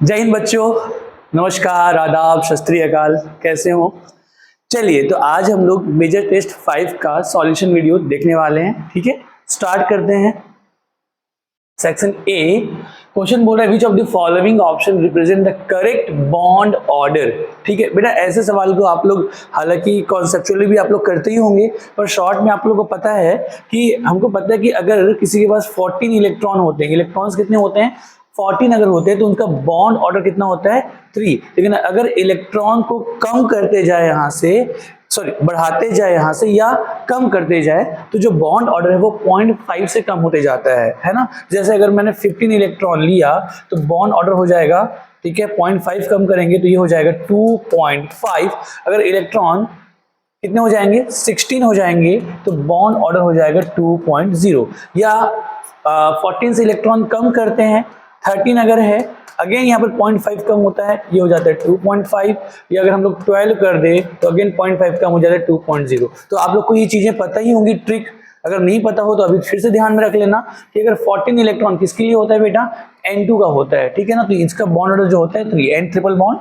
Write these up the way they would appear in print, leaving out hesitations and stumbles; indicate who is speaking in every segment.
Speaker 1: जय हिंद बच्चों, नमस्कार, आदाब, सत श्री अकाल। कैसे हो? चलिए, तो आज हम लोग मेजर टेस्ट 5 का सॉल्यूशन वीडियो देखने वाले हैं। ठीक है, स्टार्ट करते हैं। सेक्शन ए क्वेश्चन बोल रहा है which of the following option represent the correct bond order. ठीक है बेटा, ऐसे सवाल को आप लोग हालांकि कॉन्सेप्चुअली भी आप लोग करते ही होंगे, पर शॉर्ट में आप लोगों को पता है कि हमको पता है कि अगर किसी के पास 14 इलेक्ट्रॉन होते हैं, इलेक्ट्रॉन्स कितने होते हैं 14 अगर होते हैं, तो उनका बॉन्ड ऑर्डर कितना होता है 3। लेकिन अगर इलेक्ट्रॉन को कम करते जाए यहाँ से, बढ़ाते जाए यहाँ से या कम करते जाए, तो जो बॉन्ड ऑर्डर है वो 0.5 से कम होते जाता है ना। जैसे अगर मैंने 15 इलेक्ट्रॉन लिया तो बॉन्ड ऑर्डर हो जाएगा, ठीक है, 0.5 कम करेंगे तो ये हो जाएगा 2.5। अगर इलेक्ट्रॉन कितने हो जाएंगे 16 हो जाएंगे तो बॉन्ड ऑर्डर हो जाएगा 2.0। या 14 से इलेक्ट्रॉन कम करते हैं, 13 अगर है, अगेन यहाँ पर 0.5 कम होता है, ये हो जाता है 2.5। या अगर हम लोग 12 कर दे तो अगेन 0.5 कम हो जाता है 2.0। तो आप लोग को ये चीजें पता ही होंगी ट्रिक। अगर नहीं पता हो तो अभी फिर से ध्यान में रख लेना कि अगर 14 इलेक्ट्रॉन किसके लिए होता है बेटा, N2 का होता है, ठीक है ना। तो इसका बॉन्ड ऑर्डर जो होता है 3, N ट्रिपल बॉन्ड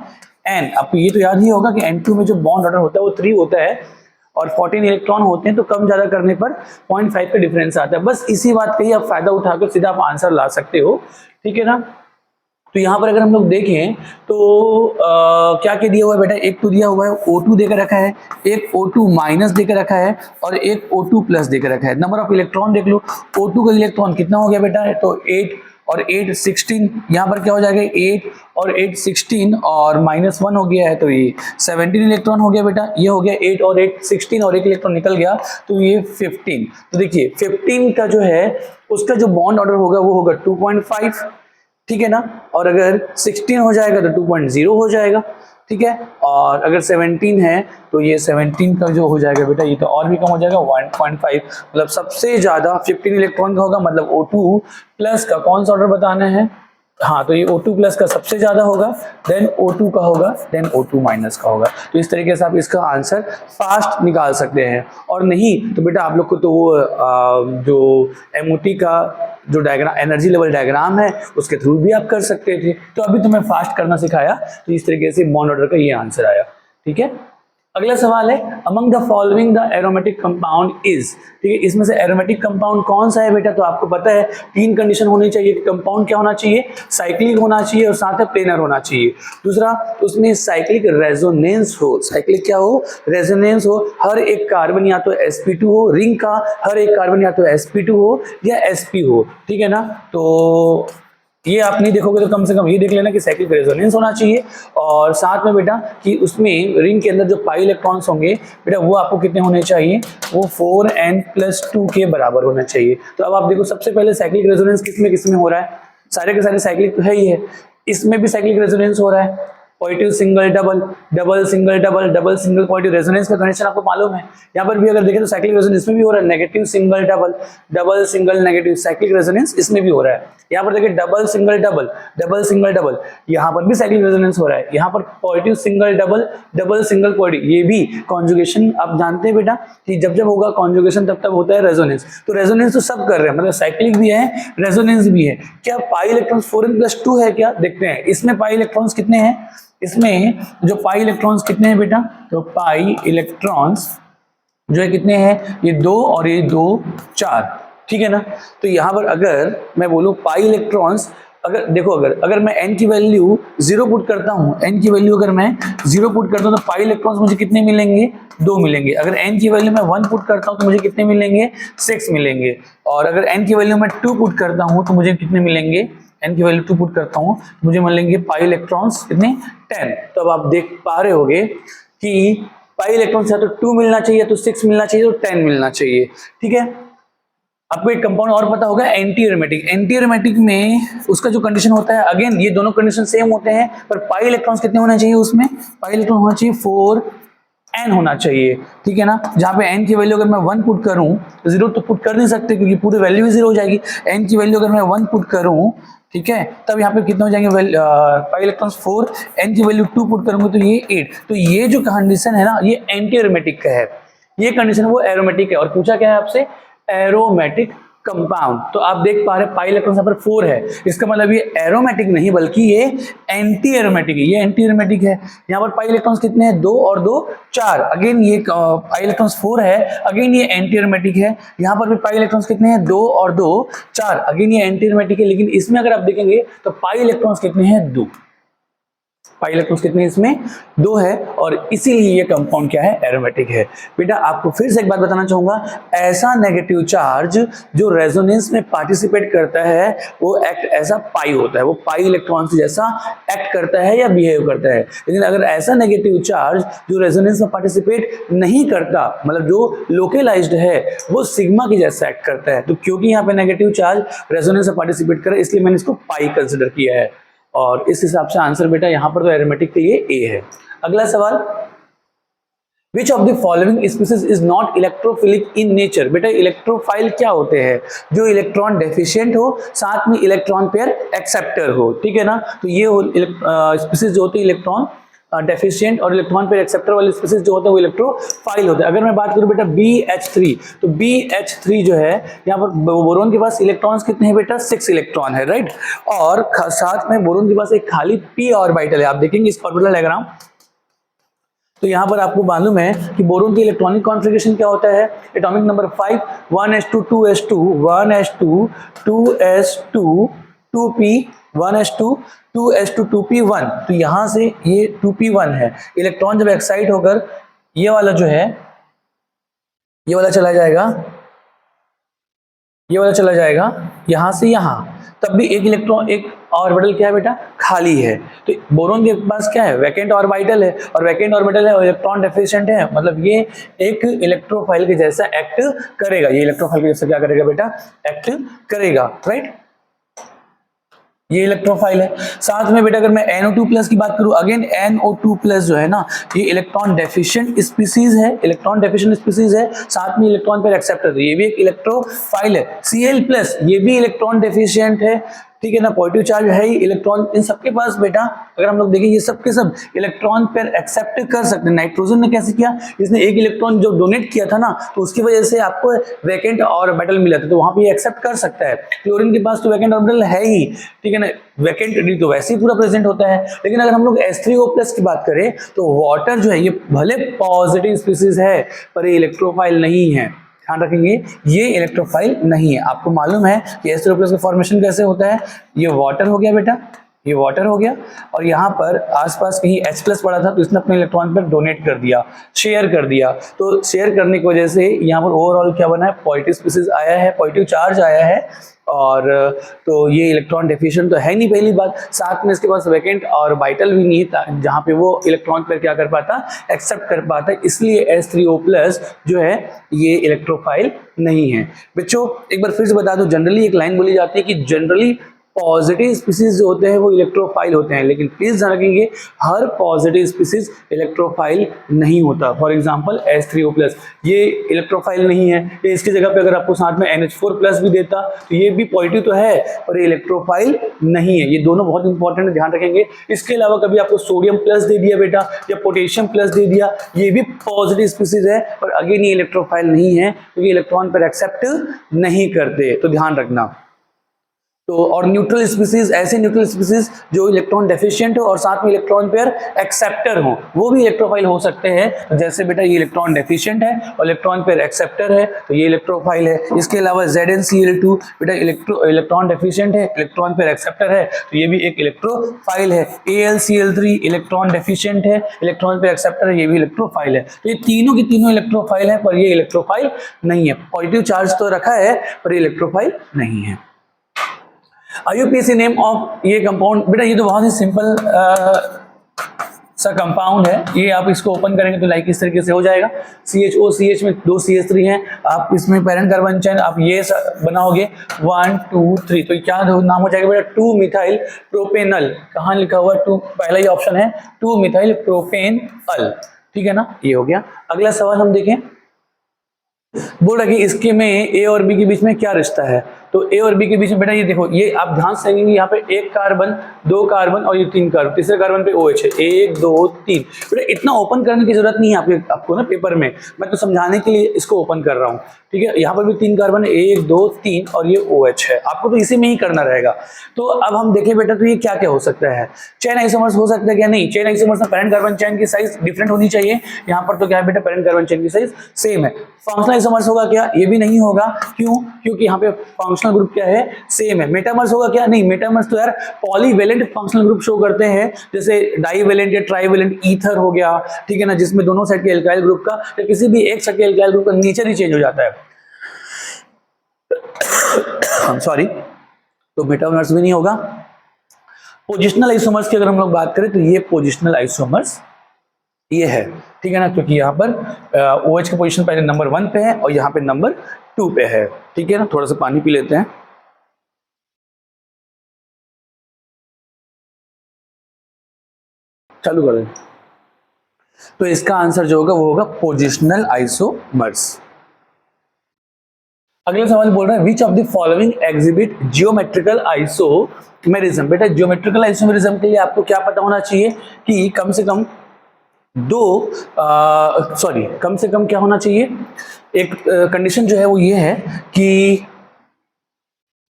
Speaker 1: N। आपको ये तो याद ही होगा कि N2 में जो बॉन्ड ऑर्डर होता है वो 3 होता है और 14 इलेक्ट्रॉन होते हैं, तो कम ज्यादा करने पर 0.5 का डिफरेंस आता है। बस इसी बात का ही आप फायदा उठाकर सीधा आप आंसर ला सकते हो, ठीक है ना। तो यहाँ पर अगर हम लोग देखें तो क्या क्या दिया हुआ है बेटा, एक तो दिया हुआ है O2 देकर रखा है, एक O2 माइनस देकर रखा है और एक O2 प्लस देकर रखा है। नंबर ऑफ इलेक्ट्रॉन देख लो, O2 का इलेक्ट्रॉन कितना हो गया बेटा, तो 8 और 8 16। यहाँ पर क्या हो जाएगा 8 और 8 16 और -1 हो गया है, तो ये 17 इलेक्ट्रॉन हो गया बेटा। ये हो गया 8 और 8 16 और एक इलेक्ट्रॉन निकल गया तो ये 15। तो देखिए 15 का जो है उसका जो बॉन्ड ऑर्डर होगा वो होगा 2.5, ठीक है ना। और अगर 16 हो जाएगा तो 2.0 हो जाएगा, ठीक है। और अगर 17 है तो ये 17 का जो हो जाएगा बेटा, ये तो और भी कम हो जाएगा 1.5। मतलब सबसे ज्यादा 15 इलेक्ट्रॉन का होगा, मतलब O2 प्लस का कौन सा ऑर्डर बताना है, हाँ, तो ये O2 प्लस का सबसे ज्यादा होगा, देन O2 का होगा, देन O2 माइनस का होगा। तो इस तरीके से आप इसका आंसर फास्ट निकाल सकते हैं। और नहीं तो बेटा आप लोग को तो वो जो MOT का जो डायग्राम, एनर्जी लेवल डायग्राम है, उसके थ्रू भी आप कर सकते थे। तो अभी तो मैं फास्ट करना सिखाया, तो इस तरीके से बॉन्ड ऑर्डर का ये आंसर आया, ठीक है। अगला सवाल है among the following the aromatic compound is, ठीक है। इसमें से एरोमेटिक कंपाउंड कौन सा है बेटा, तो आपको पता है 3 कंडीशन होनी चाहिए कि कंपाउंड क्या होना चाहिए, साइक्लिक होना चाहिए और साथ में प्लेनर होना चाहिए। दूसरा, उसमें साइक्लिक रेजोनेंस हो, साइक्लिक क्या हो, रेजोनेंस हो। हर एक कार्बन या तो sp2 हो, रिंग का हर एक कार्बन या तो sp2 हो या sp हो, ठीक है ना। तो ये आप नहीं देखोगे तो कम से कम ये देख लेना कि साइक्लिक रेजोनेंस होना चाहिए। और साथ में बेटा कि उसमें रिंग के अंदर जो पाई इलेक्ट्रॉन्स होंगे बेटा वो आपको कितने होने चाहिए, वो 4n+2 के बराबर होना चाहिए। तो अब आप देखो सबसे पहले साइक्लिक रेजोनेंस किसमें हो रहा है, सारे के सारे साइक्लिक तो है ही है, इसमें भी साइक्लिक रेजोनेंस हो रहा है। Positive single double, double single double, double single positive, resonance का कंडीशन आपको मालूम है। यहाँ पर भी अगर देखें तो साइक्लिक रेजोनेंस इसमें भी हो रहा है, negative single double, double single negative, cyclic resonance इसमें भी हो रहा है। यहाँ पर देखिए double single double, double single double, यहाँ पर भी साइक्लिक रेजोनेंस हो रहा है। यहाँ पर positive single double, double single positive, ये भी कॉन्जुगेशन आप जानते हैं बेटा कि जब जब होगा कॉन्जुगेशन तब तब होता है रेजोनेंस। तो रेजोनेंस तो सब कर रहे हैं, मतलब साइक्लिक भी है, रेजोनेंस भी है। क्या पाई इलेक्ट्रॉन्स 4n+2 है क्या, देखते हैं इसमें पाई इलेक्ट्रॉन्स कितने हैं। इसमें जो पाई इलेक्ट्रॉन्स कितने हैं बेटा, तो पाई इलेक्ट्रॉन्स जो है कितने हैं, ये 2 और ये 2 4, ठीक है ना। तो यहाँ पर अगर मैं बोलूँ पाई इलेक्ट्रॉन्स, अगर देखो अगर मैं n की वैल्यू 0 पुट करता हूँ, n की वैल्यू अगर मैं 0 पुट करता हूँ तो पाई इलेक्ट्रॉन्स मुझे कितने मिलेंगे, 2 मिलेंगे। अगर n की वैल्यू मैं 1 पुट करता हूँ तो मुझे कितने मिलेंगे, 6 मिलेंगे। और अगर n की वैल्यू मैं 2 पुट करता हूँ तो मुझे कितने मिलेंगे, n की वैल्यू 2 पुट करता हूँ तो मुझे मिलेंगे पाई इलेक्ट्रॉन्स कितने, 10। तो अब आप देख पा रहे होगे कि पाई इलेक्ट्रॉन्स या तो 2 मिलना चाहिए, तो 6 मिलना चाहिए, तो 10 मिलना चाहिए, ठीक है। आपको एक कंपाउंड और पता होगा एंटी एरोमेटिक। एंटी एरोमेटिक में उसका जो कंडीशन होता है, अगेन ये दोनों कंडीशन सेम होते हैं, पर पाई इलेक्ट्रॉन्स कितने होने चाहिए, उसमें पाई इलेक्ट्रॉन होना चाहिए 4n होना चाहिए, ठीक है ना। जहाँ पे n की वैल्यू अगर मैं 1 पुट करूं, 0 तो पुट कर नहीं सकते क्योंकि पूरी वैल्यू ही 0 हो जाएगी। n की वैल्यू अगर मैं 1 पुट करूं, ठीक है, तब यहाँ पे कितने हो जाएंगे पाई इलेक्ट्रॉन्स 4, n की वैल्यू 2 पुट करूंगा तो ये 8। तो ये जो कंडीशन है ना, ये एंटी एरोमेटिक का है, ये कंडीशन वो एरोमेटिक है। और पूछा क्या है आपसे, एरोमेटिक कंपाउंड। तो आप देख पा रहे हैं पाई इलेक्ट्रॉन यहाँ पर 4 है, इसका मतलब ये एरोमेटिक नहीं बल्कि ये एंटी एरोमेटिक है, ये एंटी एरोमेटिक है। यहाँ पर पाई इलेक्ट्रॉन्स कितने हैं, 2 और 2 4। अगेन ये पाई इलेक्ट्रॉन्स 4 है, अगेन ये एंटी एरोमेटिक है। यहाँ पर भी पाई इलेक्ट्रॉन्स कितने हैं, 2 और 2 4, अगेन ये एंटी एरोमेटिक है। लेकिन इसमें अगर आप देखेंगे तो पाई इलेक्ट्रॉन्स कितने हैं, 2। पाई इलेक्ट्रॉन्स कितने इसमें, 2 है, और इसीलिए ये कंपाउंड क्या है, एरोमेटिक है। बेटा आपको फिर से एक बात बताना चाहूंगा, ऐसा नेगेटिव चार्ज जो रेजोनेंस में पार्टिसिपेट करता है वो एक्ट ऐसा पाई होता है, वो पाई इलेक्ट्रॉन जैसा एक्ट करता है या बिहेव करता है। लेकिन अगर ऐसा नेगेटिव चार्ज जो रेजोनेंस में पार्टिसिपेट नहीं करता, मतलब जो लोकलाइज्ड है, वो सिग्मा की जैसा एक्ट करता है। तो क्योंकि यहाँ पे नेगेटिव चार्ज रेजोनेंस में पार्टिसिपेट करे, इसलिए मैंने इसको पाई कंसिडर किया है, और इस हिसाब से आंसर बेटा यहां पर तो एरोमेटिक के लिए ए है। अगला सवाल, Which of the following species is not electrophilic in nature? बेटा इलेक्ट्रोफाइल क्या होते हैं, जो इलेक्ट्रॉन डेफिशिएंट हो साथ में इलेक्ट्रॉन पेयर एक्सेप्टर हो, ठीक है ना। तो ये स्पीसीज जो होती है इलेक्ट्रॉन डेफिशिएंट और इलेक्ट्रॉन पेयर एक्सेप्टर वाले स्पीसीज जो होते हैं वो इलेक्ट्रोफाइल होते हैं। अगर मैं बात करूं बेटा BH3, तो BH3 जो है, यहाँ पर बोरोन के पास इलेक्ट्रॉन्स कितने हैं बेटा, 6 इलेक्ट्रॉन है, राइट। और साथ में बोरोन के पास एक खाली p ऑर्बिटल है। आप देखेंगे इस ऑर्बिटल डायग्राम, तो यहाँ पर आपको मालूम है कि बोरोन की इलेक्ट्रॉनिक कॉन्फ़िगरेशन क्या होता है, atomic number 5 1s2 2s2 1s2 2s2 2p 1s2 2s2 2p1। तो यहाँ से ये 2p1 है, इलेक्ट्रॉन जब एक्साइट होकर ये वाला जो है, ये वाला चला जाएगा, ये वाला चला जाएगा यहाँ से यहाँ, तब भी एक इलेक्ट्रॉन, एक ऑर्बिटल क्या है बेटा, खाली है। तो बोरोन के पास क्या है, वैकेंट ऑर्बिटल है, और वैकेंट ऑर्बिटल है और इलेक्ट्रॉन डेफिशिएंट है, मतलब ये एक इलेक्ट्रोफाइल के जैसा एक्ट करेगा, ये इलेक्ट्रोफाइल के जैसा क्या करेगा बेटा, एक्ट करेगा, राइट। ये इलेक्ट्रोफाइल है। साथ में बेटा अगर मैं NO2+ की बात करूं, अगेन NO2+ जो है ना, ये इलेक्ट्रॉन डेफिशिएंट स्पीसीज है, इलेक्ट्रॉन डेफिशिएंट स्पीसीज है, साथ में इलेक्ट्रॉन पेयर एक्सेप्टर, ये भी एक इलेक्ट्रोफाइल है। Cl+, ये भी इलेक्ट्रॉन डेफिशिएंट है, ठीक है ना, पॉजिटिव चार्ज है ही, इलेक्ट्रॉन इन सबके पास बेटा अगर हम लोग देखें ये सब के सब इलेक्ट्रॉन पेयर एक्सेप्ट कर सकते हैं। नाइट्रोजन ने कैसे किया, इसने एक इलेक्ट्रॉन जो डोनेट किया था ना, तो उसकी वजह से आपको वैकेंट ऑर्बिटल मिला था, तो वहां पे एक्सेप्ट कर सकता है। क्लोरीन के पास तो वैकेंट ऑर्बिटल है ही, ठीक है ना, वैकेंट तो वैसे ही पूरा प्रेजेंट होता है। लेकिन अगर हम लोग H3O+ की बात करें तो वाटर जो है ये भले पॉजिटिव स्पीसीज है पर ये इलेक्ट्रोफाइल नहीं है, ध्यान रखेंगे ये इलेक्ट्रोफाइल नहीं है। आपको मालूम है कि H3O+ का फॉर्मेशन कैसे होता है, ये वाटर हो गया बेटा, ये वाटर हो गया, और यहाँ पर आसपास कहीं H+ पड़ा था तो इसने अपने इलेक्ट्रॉन पर डोनेट कर दिया, शेयर कर दिया। तो शेयर करने की वजह से यहाँ पर ओवरऑल क्या बना है, पॉजिटिव स्पीसीज आया है, पॉजिटिव चार्ज आया है, और तो ये इलेक्ट्रॉन डेफिशिएंट तो है नहीं पहली बात, साथ में इसके पास वैकेंट ऑर्बिटल भी नहीं था जहाँ पे वो इलेक्ट्रॉन पर क्या कर पाता, एक्सेप्ट कर पाता, इसलिए H3O+ जो है ये इलेक्ट्रोफाइल नहीं है। बच्चों एक बार फिर से बता दूं, जनरली एक लाइन बोली जाती है कि जनरली पॉजिटिव स्पीसीज जो होते हैं वो इलेक्ट्रोफाइल होते हैं, लेकिन प्लीज ध्यान रखेंगे हर पॉजिटिव स्पीसीज इलेक्ट्रोफाइल नहीं होता। फॉर एग्जांपल H3O+, ये इलेक्ट्रोफाइल नहीं है, ये इसकी जगह पे अगर आपको साथ में NH4+ भी देता तो ये भी पॉजिटिव तो है पर ये इलेक्ट्रोफाइल नहीं है। ये दोनों बहुत इंपॉर्टेंट है, ध्यान रखेंगे। इसके अलावा कभी आपको सोडियम+ दे दिया बेटा या पोटेशियम+ दे दिया, ये भी पॉजिटिव स्पीसीज है पर अगेन ये इलेक्ट्रोफाइल नहीं है क्योंकि इलेक्ट्रॉन पर एक्सेप्ट नहीं करते, तो ध्यान रखना। तो और न्यूट्रल स्पीसीज, ऐसे न्यूट्रल स्पीसीज जो इलेक्ट्रॉन डेफिशिएंट हो और साथ में इलेक्ट्रॉन पेयर एक्सेप्टर हो, वो भी इलेक्ट्रोफाइल हो सकते हैं। जैसे बेटा ये इलेक्ट्रॉन डेफिशिएंट है और इलेक्ट्रॉन पेयर एक्सेप्टर है तो ये इलेक्ट्रोफाइल है। इसके अलावा ZnCl2 बेटा इलेक्ट्रॉन डेफिशिएंट है, इलेक्ट्रॉन पेयर एक्सेप्टर है, तो ये भी एक इलेक्ट्रोफाइल है। AlCl3 इलेक्ट्रॉन डेफिशिएंट है, इलेक्ट्रॉन पेयर एक्सेप्टर है, ये भी इलेक्ट्रोफाइल है। तो ये तीनों की तीनों इलेक्ट्रोफाइल है पर ये इलेक्ट्रोफाइल नहीं है। पॉजिटिव चार्ज तो रखा है पर ये इलेक्ट्रोफाइल नहीं है। IUPAC नेम ऑफ ये कंपाउंड, बेटा ये तो बहुत ही सिंपल सा कंपाउंड है, ये आप इसको ओपन करेंगे तो लाइक इस तरीके से हो जाएगा। CHOCH में 2 CH3 हैं, आप इसमें पेरेंट कार्बन चेन आप ये बनाओगे 1 2 3, तो क्या नाम हो जाएगा बेटा 2 मिथाइल प्रोपेनल। कहाँ लिखा हुआ है 2, पहला ही ऑप्शन है 2 मिथाइल प्रोपेनल, ठीक है ना, ये हो गया। अगला सवाल हम देखें, बोल रहा कि इसके में A और B के बीच में क्या रिश्ता है। तो ए और बी के बीच में बेटा ये देखो, ये आप ध्यान से देखेंगे यहाँ पे 1 कार्बन, 2 कार्बन और ये 3 कार्बन, तीसरे कार्बन पे OH है, 1 2 3। बेटा इतना ओपन करने की जरूरत नहीं है आपको ना पेपर में, मैं तो समझाने के लिए इसको ओपन कर रहा हूँ, ठीक है। यहाँ पर भी 3 कार्बन, 1 2 3 और ये OH है, आपको तो इसी में ही करना रहेगा। तो अब हम देखें बेटा, तो ये क्या क्या हो सकता है, चेन आइसोमर्स हो सकता है क्या, नहीं, चेन आइसोमर्स में पेरेंट कार्बन चेन की साइज डिफरेंट होनी चाहिए, यहाँ पर तो क्या है बेटा, पेरेंट कार्बन चेन की साइज सेम है। फंक्शनल आइसोमर्स होगा क्या, ये भी नहीं होगा, क्यों, क्योंकि यहाँ पे फंक्शनल ग्रुप क्या है, सेम है। मेटामर्स होगा क्या, नहीं, मेटामर्स तो यार पॉलीवेलेंट फंक्शनल ग्रुप शो करते हैं, जैसे डाईवेलेंट या ट्राईवेलेंट ईथर हो गया, ठीक है ना, जिसमें दोनों साइड के एल्काइल ग्रुप का या किसी भी एक साइड के एल्काइल ग्रुप का नेचर ही चेंज हो जाता है। सॉरी, तो मेटामर्स भी नहीं होगा। पोजिशनल आइसोमर्स की अगर हम लोग बात करें तो ये पोजिशनल आइसोमर्स ये है, ठीक है ना, क्योंकि यहाँ पर OH का पोजीशन पहले नंबर 1 पे है और यहाँ पे नंबर 2 पे है, ठीक है ना। थोड़ा सा पानी पी लेते हैं। चालू कर दें। तो इसका आंसर जो होगा वो होगा पोजिशनल आइसोमर्स। अगला सवाल बोल रहा है which of the following exhibit geometrical isomerism. बेटा जियोमेट्रिकल आइसोमेरिज्म के लिए आपको क्या पता होना चाहिए कि कम से कम कम से कम क्या होना चाहिए, एक कंडीशन जो है वो ये है कि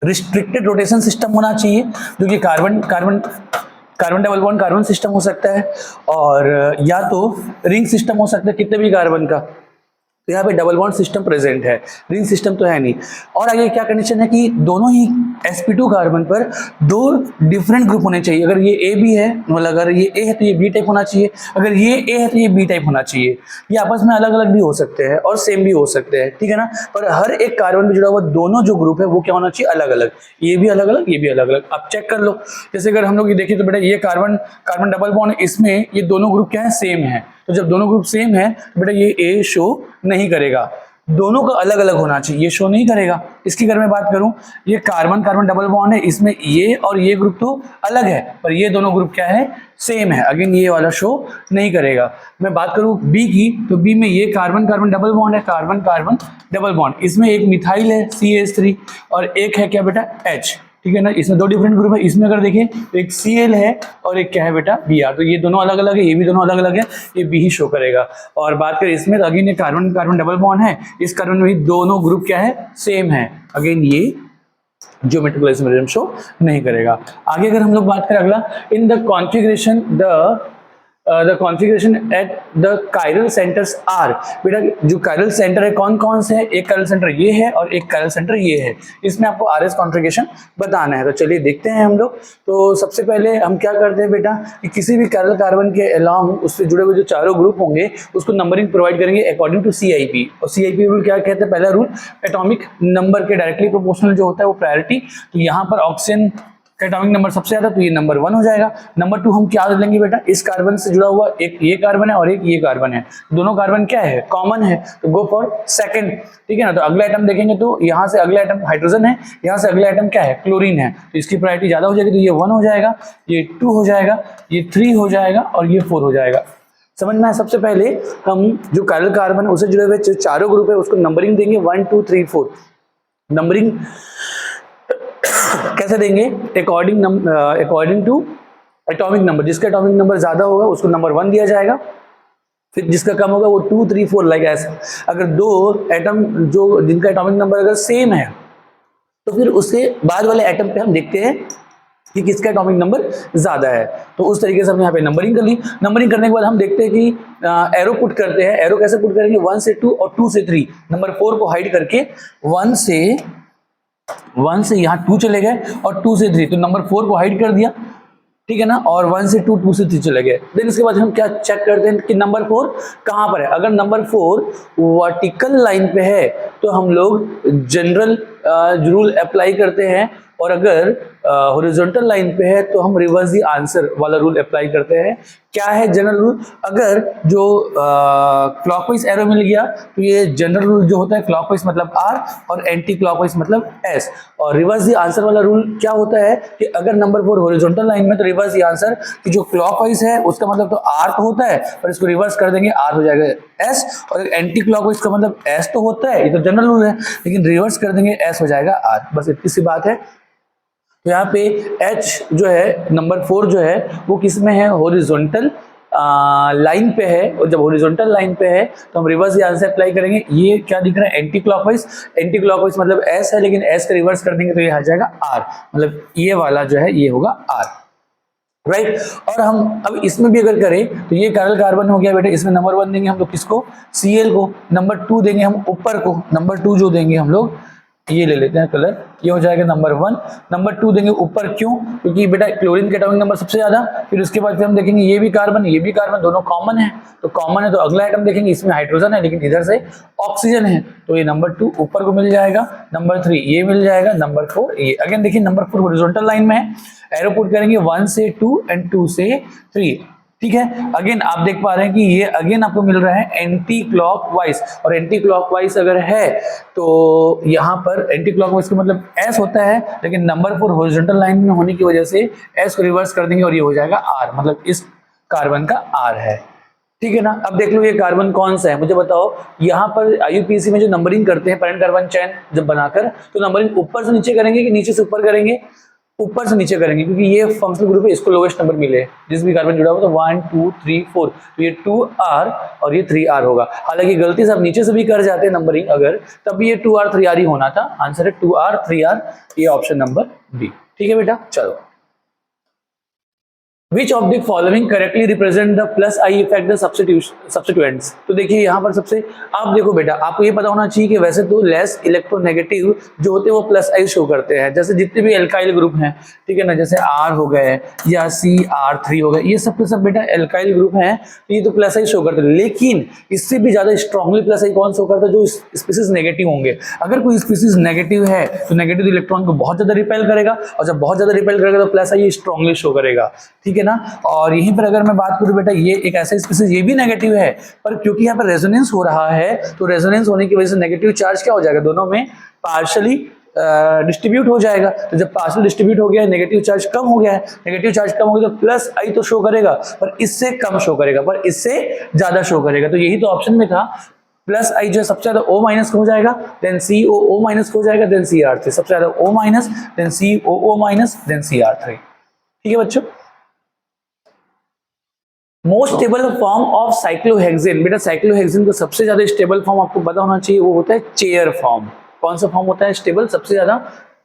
Speaker 1: रिस्ट्रिक्टेड रोटेशन सिस्टम होना चाहिए, जो कि carbon double bond carbon system हो सकता है, और या तो रिंग सिस्टम हो सकता है कितने भी कार्बन का, तो यहाँ पे डबल बॉन्ड सिस्टम प्रेजेंट है, रिंग सिस्टम तो है नहीं। और आगे क्या कंडीशन है कि दोनों ही sp2 कार्बन पर 2 डिफरेंट ग्रुप होने चाहिए। अगर ये A भी है, मतलब अगर ये A है तो ये B टाइप होना चाहिए, अगर ये A है तो ये B टाइप होना चाहिए। ये आपस में अलग अलग भी हो सकते हैं और सेम भी हो सकते हैं, ठीक है ना, पर हर एक कार्बन में जुड़ा हुआ दोनों जो ग्रुप है वो क्या होना चाहिए, अलग अलग, ये भी अलग अलग, ये भी अलग अलग। आप चेक कर लो, जैसे अगर हम लोग ये देखें तो बेटा ये कार्बन डबल बॉन्ड, इसमें ये दोनों ग्रुप क्या है, सेम है, तो जब दोनों ग्रुप सेम है तो बेटा ये A शो नहीं करेगा, दोनों का अलग अलग होना चाहिए, ये शो नहीं करेगा। इसकी अगर मैं बात करूं, ये कार्बन डबल बॉन्ड है, इसमें ये और ये ग्रुप तो अलग है, पर ये दोनों ग्रुप क्या है, सेम है, अगेन ये वाला शो नहीं करेगा। मैं बात करूं बी की, तो बी में ये कार्बन डबल बॉन्ड है, कार्बन डबल बॉन्ड, इसमें एक मिथाइल है CH3 और एक है क्या बेटा H, ठीक है ना, इसमें 2 डिफरेंट ग्रुप है। इसमें अगर देखें तो एक Cl है और एक क्या है बेटा Br, तो ये दोनों अलग अलग है, ये भी दोनों अलग अलग है, ये B ही शो करेगा। और बात करें इसमें तो अगेन ये कार्बन डबल बॉन्ड है, इस कार्बन में भी दोनों ग्रुप क्या है, सेम है, अगेन ये ज्योमेट्रिकल आइसोमेरिज्म शो नहीं करेगा। आगे अगर हम लोग बात करें अगला, in the configuration the configuration at the chiral centres are. बेटा जो कायरल सेंटर है कौन कौन से है, एक कायरल सेंटर ये है और एक कायरल सेंटर ये है, इसमें आपको RS कॉन्फ़िगरेशन बताना है। तो चलिए देखते हैं हम लोग। तो सबसे पहले हम क्या करते हैं बेटा कि किसी भी कायरल कार्बन के अलोंग उससे जुड़े हुए जो चारों ग्रुप होंगे उसको नंबरिंग प्रोवाइड करेंगे अकॉर्डिंग टू CIP। और CIP रूल क्या कहते हैं, पहला रूल एटॉमिक नंबर के डायरेक्टली प्रोपोर्शनल जो होता है वो प्रायोरिटी, तो यहाँ पर ऑक्सीजन का एटॉमिक नंबर सबसे ज्यादा, तो ये नंबर 1 हो जाएगा। नंबर 2 हम क्या लेंगे बेटा, इस कार्बन से जुड़ा हुआ एक ये कार्बन है और एक ये कार्बन है, दोनों कार्बन क्या है, कॉमन है, तो गो फॉर सेकंड, ठीक है ना। तो अगला आइटम देखेंगे तो यहाँ से अगला आइटम हाइड्रोजन है, यहाँ से अगला आइटम क्या है, क्लोरीन है, तो इसकी प्रायोरिटी ज्यादा हो जाएगी, तो ये 1 हो जाएगा, ये 2 हो जाएगा, ये 3 हो जाएगा और ये 4 हो जाएगा। समझना है। सबसे पहले हम जो कायरल कार्बन है उससे जुड़े हुए चारों ग्रुप है उसको नंबरिंग देंगे 1 2 3 4। नंबरिंग कैसे देंगे, अकॉर्डिंग टू एटॉमिक नंबर, जिसका एटॉमिक नंबर ज्यादा होगा उसको नंबर 1 दिया जाएगा, फिर जिसका कम होगा वो 2 3 4 लाइक ऐसा। अगर दो एटम जो जिनका एटॉमिक नंबर अगर सेम है तो फिर उसके बाद वाले एटम पे हम देखते हैं कि किसका एटॉमिक नंबर ज्यादा है। तो उस तरीके से हमने यहाँ पे नंबरिंग कर ली। नंबरिंग करने के बाद हम देखते हैं कि एरो पुट करते हैं। एरो कैसे पुट करेंगे, 1 से 2 और 2 से 3। नंबर 4 को हाइड करके 1 से यहाँ 2 चले गए और 2 से 3, तो नंबर 4 को हाइड कर दिया, ठीक है ना, और 1 से 2 2 से 3 चले गए। देन इसके बाद हम क्या चेक करते हैं कि नंबर 4 कहाँ पर है। अगर नंबर 4 वर्टिकल लाइन पे है तो हम लोग जनरल रूल अप्लाई करते हैं, और अगर हॉरिजॉन्टल लाइन पे है तो हम रिवर्स द आंसर वाला रूल अप्लाई करते हैं। क्या है जनरल रूल, अगर जो क्लॉकवाइज एरो मिल गया तो ये जनरल रूल जो होता है क्लॉकवाइज मतलब R और एंटी क्लॉकवाइज मतलब S, और रिवर्स द आंसर वाला रूल क्या होता है कि अगर नंबर 4 हॉरिजॉन्टल लाइन में तो रिवर्स द आंसर कि जो क्लॉकवाइज है उसका मतलब तो R तो होता है पर इसको रिवर्स कर देंगे R हो जाएगा S, और एंटी क्लॉकवाइज का मतलब S तो होता है, ये तो जनरल रूल है, लेकिन रिवर्स कर देंगे S हो जाएगा R, बस इतनी सी बात है। तो यहाँ पे H जो है नंबर 4 जो है वो किस में है, हॉरिजॉन्टल लाइन पे है, और जब हॉरिजॉन्टल लाइन पे है तो हम रिवर्स यहाँ से अप्लाई करेंगे। ये क्या दिख रहा है, एंटी क्लॉकवाइज, एंटी क्लॉकवाइज मतलब S है, लेकिन S का रिवर्स कर देंगे तो ये आ जाएगा R, मतलब ये वाला जो है ये होगा R, राइट। और हम अब इसमें भी अगर करें तो ये काइरल कार्बन हो गया बेटा, इसमें नंबर 1 देंगे हम लोग किसको, Cl को, नंबर 2 देंगे हम ऊपर को, नंबर 2 जो देंगे हम लोग ये ले लेते हैं कलर, ये हो जाएगा नंबर 1, नंबर 2 देंगे ऊपर, क्यों, क्योंकि बेटा क्लोरीन के एटॉमिक नंबर सबसे ज्यादा। फिर उसके बाद फिर हम देखेंगे ये भी कार्बन ये भी कार्बन, दोनों कॉमन है, तो कॉमन है तो अगला आइटम देखेंगे इसमें हाइड्रोजन है लेकिन इधर से ऑक्सीजन है, तो ये नंबर 2 ऊपर को मिल जाएगा, नंबर 3 ये मिल जाएगा, नंबर 4 ये। अगेन देखिए नंबर 4 हॉरिजॉन्टल लाइन में है, एरो पुट करेंगे 1 से 2 एंड 2 से 3, ठीक है। अगेन आप देख पा रहे हैं कि ये अगेन आपको मिल रहा है एंटी क्लॉकवाइज, और एंटी क्लॉकवाइज अगर है तो यहाँ पर एंटी क्लॉकवाइज का मतलब S होता है, लेकिन नंबर 4 हॉरिजॉन्टल लाइन में होने की वजह से S को रिवर्स कर देंगे और ये हो जाएगा R, मतलब इस कार्बन का R है, ठीक है ना। अब देख लो ये कार्बन कौन सा है, मुझे बताओ। यहाँ पर IUPAC में जो नंबरिंग करते हैं पैरेंट कार्बन चेन जब बनाकर, तो नंबरिंग ऊपर से नीचे करेंगे कि नीचे से ऊपर करेंगे, ऊपर से नीचे करेंगे, क्योंकि ये फंक्शनल ग्रुप है, इसको लोवेस्ट नंबर मिले जिस भी कार्बन जुड़ा हुआ, तो 1 2 3 4, तो ये 2R और ये 3R होगा। हालांकि गलती से आप नीचे से भी कर जाते हैं नंबरिंग अगर, तब भी ये 2R 3R ही होना था, आंसर है 2R 3R, ये ऑप्शन नंबर बी, ठीक है बेटा। चलो, Which of the following correctly represent the plus I effect the substituents? तो देखिए यहाँ पर सबसे, आप देखो बेटा, आपको ये पता होना चाहिए कि वैसे तो लेस इलेक्ट्रोनेगेटिव जो होते हैं वो प्लस आई शो करते हैं, जैसे जितने भी एल्काइल ग्रुप हैं, ठीक है ना, जैसे R हो गए या CR3 हो गए, ये सब के सब बेटा एल्काइल ग्रुप हैं, तो ये तो प्लस आई शो करते हैं। लेकिन इससे भी ज्यादा स्ट्रांगली प्लस आई कौन शो करता है, जो स्पीसीज नेगेटिव होंगे। अगर कोई स्पीसीज नेगेटिव है तो नेगेटिव इलेक्ट्रॉन को बहुत ज्यादा रिपेल करेगा, और जब बहुत ज्यादा रिपेल करेगा तो प्लस आई स्ट्रांगली शो करेगा, ठीक है ना। और यहीं पर अगर मैं बात करूं बेटा, ये एक ऐसा स्पीसीज ये भी नेगेटिव है, पर क्योंकि यहाँ पर रेजोनेंस हो रहा है, तो रेजोनेंस होने की वजह से नेगेटिव चार्ज क्या हो जाएगा, दोनों में पार्शियली डिस्ट्रीब्यूट हो जाएगा। तो जब पार्शियल डिस्ट्रीब्यूट हो गया है, नेगेटिव चार्ज कम हो गया है, नेगेटिव चार्ज कम हो गया तो प्लस आई तो शो करेगा, पर इससे कम शो करेगा, पर इससे ज्यादा शो करेगा। तो यही तो ऑप्शन में था, प्लस आई जो है सबसे ज्यादा O माइनस हो जाएगा, देन COO माइनस हो जाएगा, देन CR3, सबसे ज्यादा O minus, then COO minus, then CR3, ठीक है बच्चों। Most stable form of cyclohexane, बेटा साइक्लोहेक्सेन का सबसे ज्यादा स्टेबल फॉर्म आपको पता होना चाहिए, वो होता है चेयर फॉर्म। कौन सा फॉर्म होता है स्टेबल सबसे ज्यादा,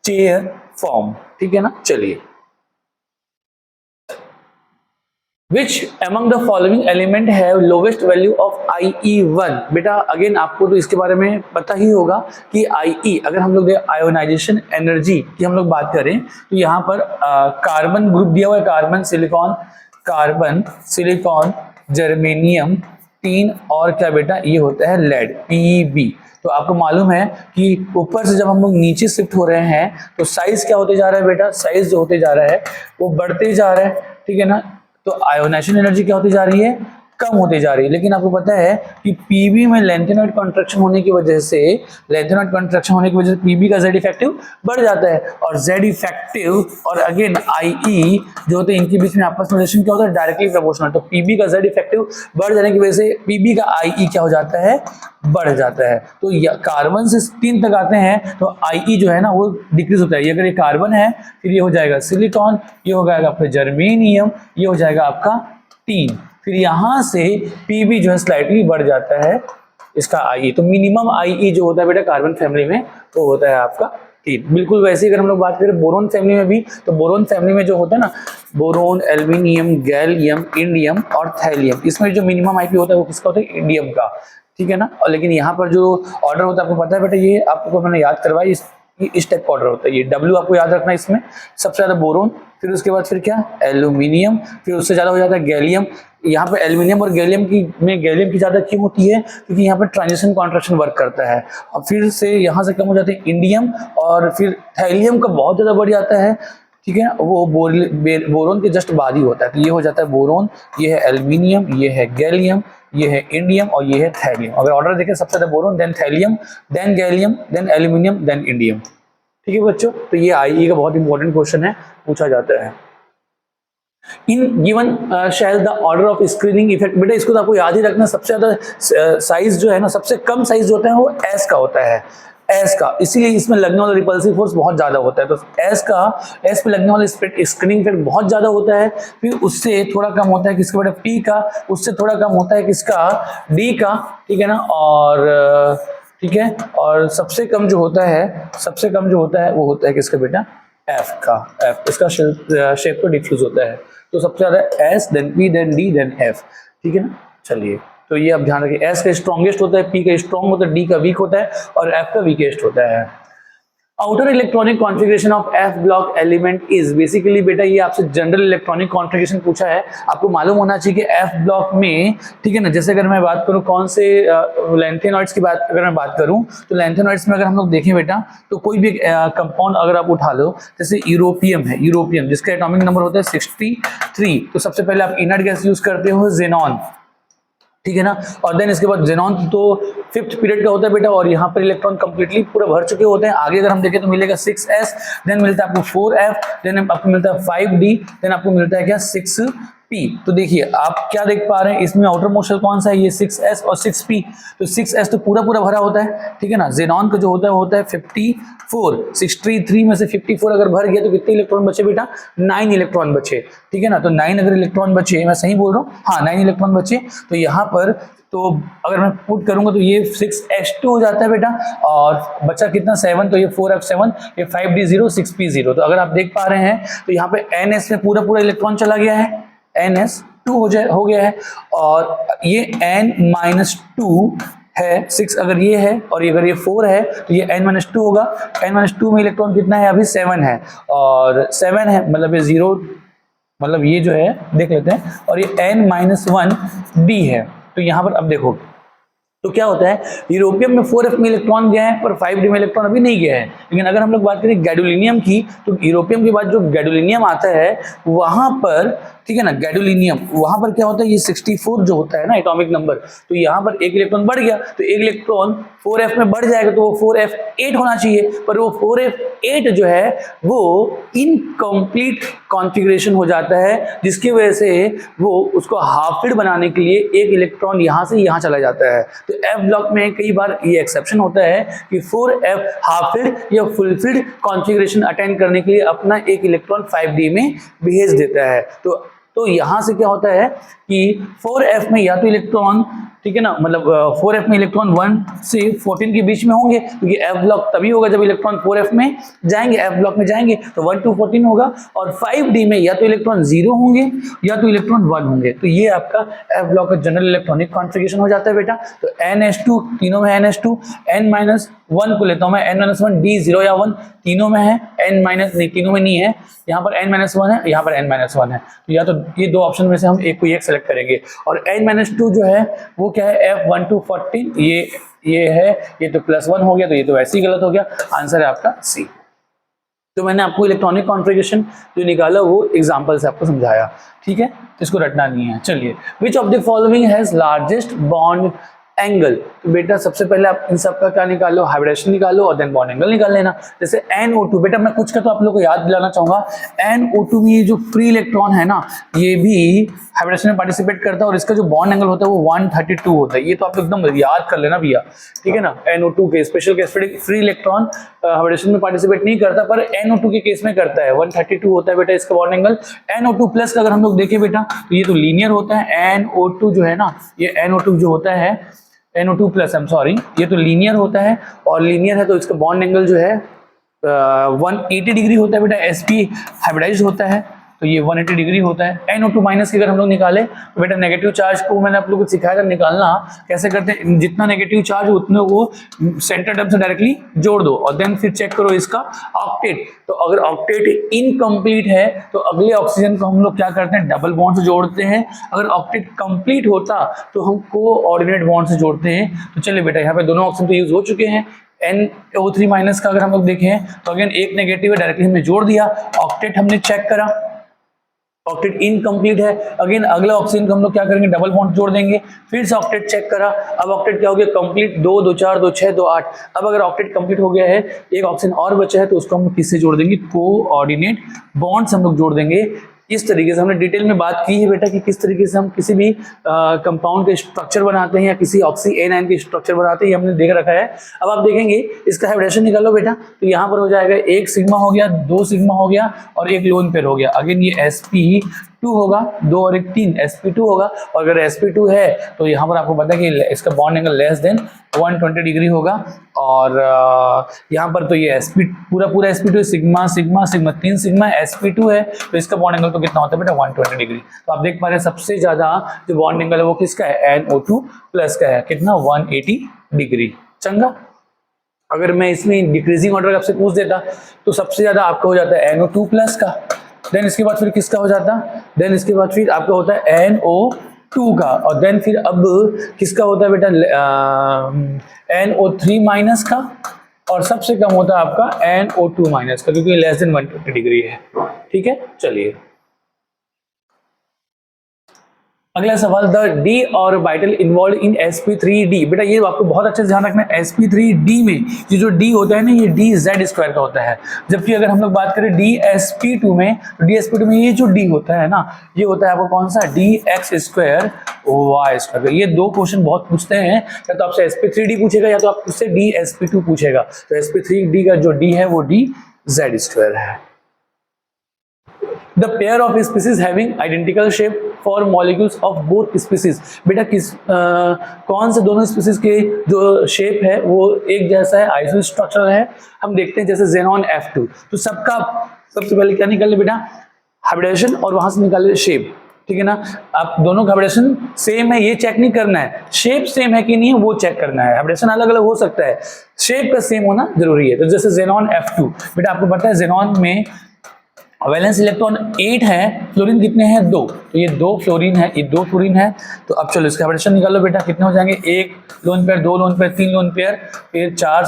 Speaker 1: चेयर फॉर्म, ठीक है ना। चलिए, Which among the following element have lowest value of IE1? बेटा अगेन आपको तो इसके बारे में पता ही होगा कि IE, अगर हम लोग आयोनाइजेशन एनर्जी की हम लोग बात करें तो यहाँ पर कार्बन ग्रुप दिया हुआ है, कार्बन सिलिकॉन जर्मेनियम 3 और क्या बेटा ये होता है लेड PB। तो आपको मालूम है कि ऊपर से जब हम लोग नीचे शिफ्ट हो रहे हैं तो साइज क्या होते जा रहा है बेटा, साइज जो होते जा रहा है वो बढ़ते जा रहा है, ठीक है ना। तो आयोनाइजेशन एनर्जी क्या होती जा रही है, कम होती जा रही है। लेकिन आपको पता है कि पीबी में लेंथेनॉइड कॉन्ट्रैक्शन होने की वजह से पीबी का जेड इफेक्टिव बढ़ जाता है, और जेड इफेक्टिव और अगेन आईई जो होते हैं इनके बीच में आपस में रिलेशन क्या होता है, डायरेक्टली प्रोपोर्शनल। तो पीबी का जेड इफेक्टिव बढ़ जाने की वजह से पीबी का आईई क्या हो जाता है, बढ़ जाता है। तो कार्बन से 3 तक आते हैं तो आईई जो है ना वो डिक्रीज होता है। ये अगर ये कार्बन है फिर ये हो जाएगा सिलिकॉन, ये हो जाएगा आपका जर्मेनियम, ये हो जाएगा आपका 3, फिर यहां से पीबी जो है स्लाइटली बढ़ जाता है इसका आईई। तो मिनिमम आईई जो होता है बेटा कार्बन फैमिली में वो होता है आपका 3। बिल्कुल वैसे ही अगर हम लोग बात करें बोरोन फैमिली में भी, तो बोरोन फैमिली में जो होता है ना, बोरोन, एल्यूमिनियम, गैलियम, इंडियम और थैलियम, इसमें जो मिनिमम आईपी होता है वो किसका होता है, इंडियम का, ठीक है ना। और लेकिन यहाँ पर जो ऑर्डर होता है आपको पता है बेटा, ये आपको मैंने याद करवाया, इस टाइप का ऑर्डर होता है। ये डब्ल्यू आपको याद रखना है, इसमें सबसे ज्यादा बोरोन, फिर उसके बाद फिर क्या एल्यूमिनियम, फिर उससे ज्यादा हो जाता है गैलियम। यहाँ पे एल्यूमिनियम और गैलियम की ज्यादा क्यों होती है, क्योंकि यहाँ पर ट्रांजिशन कॉन्ट्रैक्शन वर्क करता है। और फिर से यहाँ से कम हो जाते हैं इंडियम, और फिर थैलियम का बहुत ज्यादा बढ़ जाता है, ठीक है, वो बोरोन के जस्ट बाद ही होता है। तो ये हो जाता है बोरोन, ये है एल्यूमिनियम, ये है गैलियम, ये है इंडियम और ये है थैलियम। अगर ऑर्डर देखें सबसे ज्यादा boron, then thallium, then gallium, then aluminium, then indium, ठीक है बच्चों। तो ये आईई का बहुत इंपॉर्टेंट क्वेश्चन है, पूछा जाता है। In given shall the order of screening effect, बेटा इसको तो आपको याद ही रखना, सबसे ज्यादा साइज जो है ना, सबसे कम साइज जो होता है वो एस का होता है। एस का, इसीलिए इसमें लगने वाला रिपल्सिव फोर्स बहुत ज्यादा होता है। तो एस पे लगने वाला स्क्रीनिंग इफेक्ट बहुत ज्यादा होता है। फिर उससे थोड़ा कम होता है किसका बेटा, पी का, उससे थोड़ा कम होता है किसका, डी का, ठीक है ना। और ठीक है, और सबसे कम जो होता है वो होता है किसका बेटा, एफ का। एफ इसका शेप तो डिफ्यूज होता है। तो सबसे ज्यादा S, then P, then D, then F, ठीक है ना। चलिए, तो ये आप ध्यान रखिए, एस का स्ट्रॉन्गेस्ट होता है, पी का स्ट्रॉन्ग होता है, डी का वीक होता है और एफ का वीकेस्ट होता है। Outer electronic configuration of F block element is, basically बेटा ये आपसे जनरल इलेक्ट्रॉनिक कॉन्फ़िगरेशन पूछा है। आपको मालूम होना चाहिए कि एफ ब्लॉक में, ठीक है ना, जैसे अगर मैं बात करूं कौन से लैंथेनॉइड्स की बात अगर मैं बात करूं, तो लैंथेनॉइड्स में अगर हम लोग देखें बेटा, तो कोई भी कंपाउंड अगर आप उठा लो, जैसे यूरोपियम है, यूरोपियम जिसका एटॉमिक नंबर होता है 63, तो सबसे पहले आप इनर्ट गैस यूज करते हो जेनॉन, ठीक है ना। और देन इसके बाद जेनॉन तो 5th पीरियड का होता है बेटा, और यहाँ पर इलेक्ट्रॉन कंप्लीटली पूरा भर चुके होते हैं। आगे अगर हम देखें तो मिलेगा 6s, देन मिलता है आपको 4f, देन आपको मिलता है 5d, देन आपको मिलता है क्या, 6p। तो देखिए आप क्या देख पा रहे हैं, इसमें आउटर मोस्ट शेल कौन सा है, ये 6s और 6p। तो 6s तो पूरा भरा होता है, ठीक है ना। जेनॉन का जो होता है 54, 63 में से 54 अगर भर गया तो कितने इलेक्ट्रॉन बचे बेटा, 9 इलेक्ट्रॉन बचे, ठीक है ना। तो 9 अगर इलेक्ट्रॉन बचे, मैं सही बोल रहा हूँ, हाँ 9 इलेक्ट्रॉन बचे, तो यहाँ पर तो अगर मैं पुट करूंगा तो ये 6s2 हो जाता है बेटा, और बचा कितना 7, तो ये 4f7, ये 5d0, 6p0। तो अगर आप देख पा रहे हैं तो यहाँ पे ns में पूरा इलेक्ट्रॉन चला गया है, ns2 हो गया है, और ये n-2 है, 6 अगर ये है और ये अगर ये 4 है तो ये n-2 होगा। n-2 में इलेक्ट्रॉन कितना है, अभी 7 है, और 7 है मतलब ये 0, मतलब ये जो है देख लेते हैं, और ये n-1d है। तो यहाँ पर अब देखो तो क्या होता है, यूरोपियम में 4f में इलेक्ट्रॉन गया है पर 5d में इलेक्ट्रॉन अभी नहीं गया है। लेकिन अगर हम लोग बात करें गैडोलिनियम की, तो यूरोपियम के बाद जो गैडोलिनियम आता है वहां पर, ठीक है ना, गैडोलिनियम वहां पर क्या होता है, ये 64 जो होता है ना एटॉमिक नंबर, तो यहाँ पर एक इलेक्ट्रॉन बढ़ गया, तो एक इलेक्ट्रॉन 4f में बढ़ जाएगा, तो वो 4f8 होना चाहिए, पर वो 4f8 जो है वो इनकम्प्लीट कॉन्फ़िगरेशन हो जाता है, जिसकी वजह से वो उसको हाफ फिल्ड बनाने के लिए एक इलेक्ट्रॉन यहाँ से यहाँ चला जाता है। तो एफ ब्लॉक में कई बार ये एक्सेप्शन होता है कि 4f हाफ फिल्ड या फुल फिल्ड कॉन्फ़िगरेशन अटेंड करने के लिए अपना एक इलेक्ट्रॉन 5d में भेज देता है। तो यहां से क्या होता है कि 4f में या तो इलेक्ट्रॉन, ठीक है ना, मतलब 4f में इलेक्ट्रॉन 1 से 14 के बीच में होंगे, क्योंकि f ब्लॉक तभी होगा जब इलेक्ट्रॉन 4f में जाएंगे, f ब्लॉक में जाएंगे, तो 1 to 14 होगा। और 5d में या तो इलेक्ट्रॉन 0 होंगे या तो इलेक्ट्रॉन 1 होंगे। तो ये आपका f ब्लॉक का जनरल इलेक्ट्रॉनिक कॉन्फ़िगरेशन हो जाता है बेटा। तो NH2, तीनों में NH2, n-1 को लेता हूं मैं, n-1 d 0 या 1 तीनों में है, नहीं तीनों में नहीं है, यहाँ पर n-1 है, यहाँ पर n-1 है, तो या तो ये दो ऑप्शन में से हम एक को एक सेलेक्ट करेंगे। और n-2 जो है वो क्या है, f1 to 14, ये है, ये तो +1 हो गया, तो ये तो वैसे ही गलत हो गया, आंसर है आपका सी। तो मैंने आपको इलेक्ट्रॉनिक कॉन्फ़िगरेशन जो निकाला वो एग्जांपल से आपको समझाया, ठीक है, इसको रटना नहीं है। चलिए, which of the following has largest bond angle, तो बेटा सबसे पहले आप इन सब का क्या निकालो, हाइब्रिडेशन निकालो और देन बॉन्ड एंगल निकाल लेना। जैसे NO2, बेटा मैं कुछ का तो आप लोगों को याद दिलाना चाहूंगा, NO2 में ये जो फ्री इलेक्ट्रॉन है ना, ये भी हाइब्रिडेशन में पार्टिसिपेट करता है, और इसका जो बॉन्ड एंगल होता है वो 132 होता है। ये तो आप एकदम याद कर लेना भैया, ठीक है ना। NO2 के special case free electron hybridisation में पार्टिसिपेट नहीं करता, पर NO2 के केस में करता है, 132 होता है बेटा इसका बॉन्ड एंगल। NO2 प्लस का अगर हम लोग देखें बेटा, तो ये तो लीनियर होता है, NO2 जो है ना, ये NO2 जो होता है, NO2 प्लस, ये तो लीनियर होता है, और लीनियर है तो इसका बॉन्ड एंगल जो है 180 डिग्री होता है बेटा। sp हाइब्रिडाइज्ड होता है तो ये 180 डिग्री होता है। NO2 माइनस की अगर हम लोग निकाले तो बेटा नेगेटिव चार्ज को मैंने आप लोगों को सिखाया था निकालना कैसे करते हैं, जितना नेगेटिव चार्ज उतने को सेंटर टर्म से डायरेक्टली जोड़ दो, और देन फिर चेक करो इसका ऑक्टेट। तो अगर ऑक्टेट इनकम्प्लीट है तो अगले ऑक्सीजन को हम लोग क्या करते हैं, डबल बॉन्ड से जोड़ते हैं। अगर ऑक्टेट कंप्लीट होता तो हम कोऑर्डिनेट बॉन्ड से जोड़ते हैं। तो चलिए बेटा, यहाँ पे दोनों ऑक्सीजन तो यूज हो चुके हैं। NO3 माइनस का अगर हम लोग देखें तो अगेन एक नेगेटिव है, डायरेक्टली हमने जोड़ दिया। ऑक्टेट हमने चेक करा, ऑक्टेट इनकम्प्लीट है, अगेन अगला ऑक्सीजन को हम लोग क्या करेंगे, डबल बॉन्ड जोड़ देंगे। फिर से ऑक्टेट चेक करा, अब ऑक्टेट क्या हो गया, कंप्लीट, 2 2 4 2 6 2 8। अब अगर ऑक्टेट कंप्लीट हो गया है, एक ऑक्सीजन और बचा है, तो उसको हम किससे जोड़ देंगे, कोऑर्डिनेट बॉन्ड से हम लोग जोड़ देंगे। इस तरीके से हमने डिटेल में बात की है बेटा कि किस तरीके से हम किसी भी कंपाउंड के स्ट्रक्चर बनाते हैं या किसी ऑक्सी एनायन के स्ट्रक्चर बनाते हैं, ये हमने देख रखा है। अब आप देखेंगे इसका हाइब्रिडेशन निकालो बेटा, तो यहाँ पर हो जाएगा 1 सिग्मा हो गया, 2 सिग्मा हो गया और एक लोन पेयर हो गया। अगेन ये sp2 होगा, 2 और 1 3 sp2 होगा। और अगर sp2 है तो यहाँ पर आपको पता है कि इसका bond angle less than 120 degree होगा। और यहाँ पर तो ये पूरा sp2 sigma sigma sigma 3 sigma sp2 है, तो इसका बॉन्ड एंगल तो कितना होता है बेटा 120 डिग्री। तो आप देख पा रहे हैं सबसे ज्यादा जो बॉन्ड एंगल है वो किसका है, NO2 प्लस का है, कितना 180 डिग्री। चंगा, अगर मैं इसमें डिक्रीजिंग ऑर्डर आपसे पूछ देता तो सबसे ज्यादा आपका हो जाता है NO2 प्लस का, देन इसके बाद फिर किसका हो जाता, देन इसके बाद फिर आपका होता है NO2 का, और देन फिर अब किसका होता है बेटा NO3 माइनस का, और सबसे कम होता है आपका NO2 माइनस का, क्योंकि लेस देन 120 डिग्री है। ठीक है, चलिए अगला सवाल, the D orbital involve in sp3d। बेटा ये आपको बहुत अच्छे से ध्यान रखना है, sp3d में ये जो d होता है ना, ये dz² का होता है। जबकि अगर हम लोग बात करें dsp2 में, तो dsp2 में ये जो d होता है ना, ये होता है आपको कौन सा, dx² y²। ये दो क्वेश्चन बहुत पूछते हैं, या तो आपसे sp3d पूछेगा या तो आपसे dsp2 पूछेगा। तो sp3d का जो d है वो dz² है। The pair of species having identical shape for molecules of both species। बेटा कौन से दोनों स्पीसीज के जो शेप है वो एक जैसा है, आइसो स्ट्रक्चर है। हम देखते हैं जैसे जेनॉन F2, तो सबका सबसे पहले क्या निकाले बेटा, हाइब्रिडेशन, और वहां से निकाले शेप। ठीक है ना, आप दोनों का हाइब्रिडेशन सेम है ये चेक नहीं करना है, शेप सेम है कि नहीं है वो चेक करना है। हाइब्रिडेशन अलग अलग हो सकता है, शेप का सेम होना जरूरी है। तो जैसे जेनॉन F2, बेटा आपको पता है जेनॉन में वैलेंस इलेक्ट्रॉन 8 है, फ्लोरीन कितने हैं 2, तो ये 2 फ्लोरीन है, ये 2 फ्लोरीन है। तो अब चलो इसका हाइब्रिडेशन निकालो बेटा, कितने हो जाएंगे, 1 lone pair, 2 lone pair, 3 lone pair, फिर 4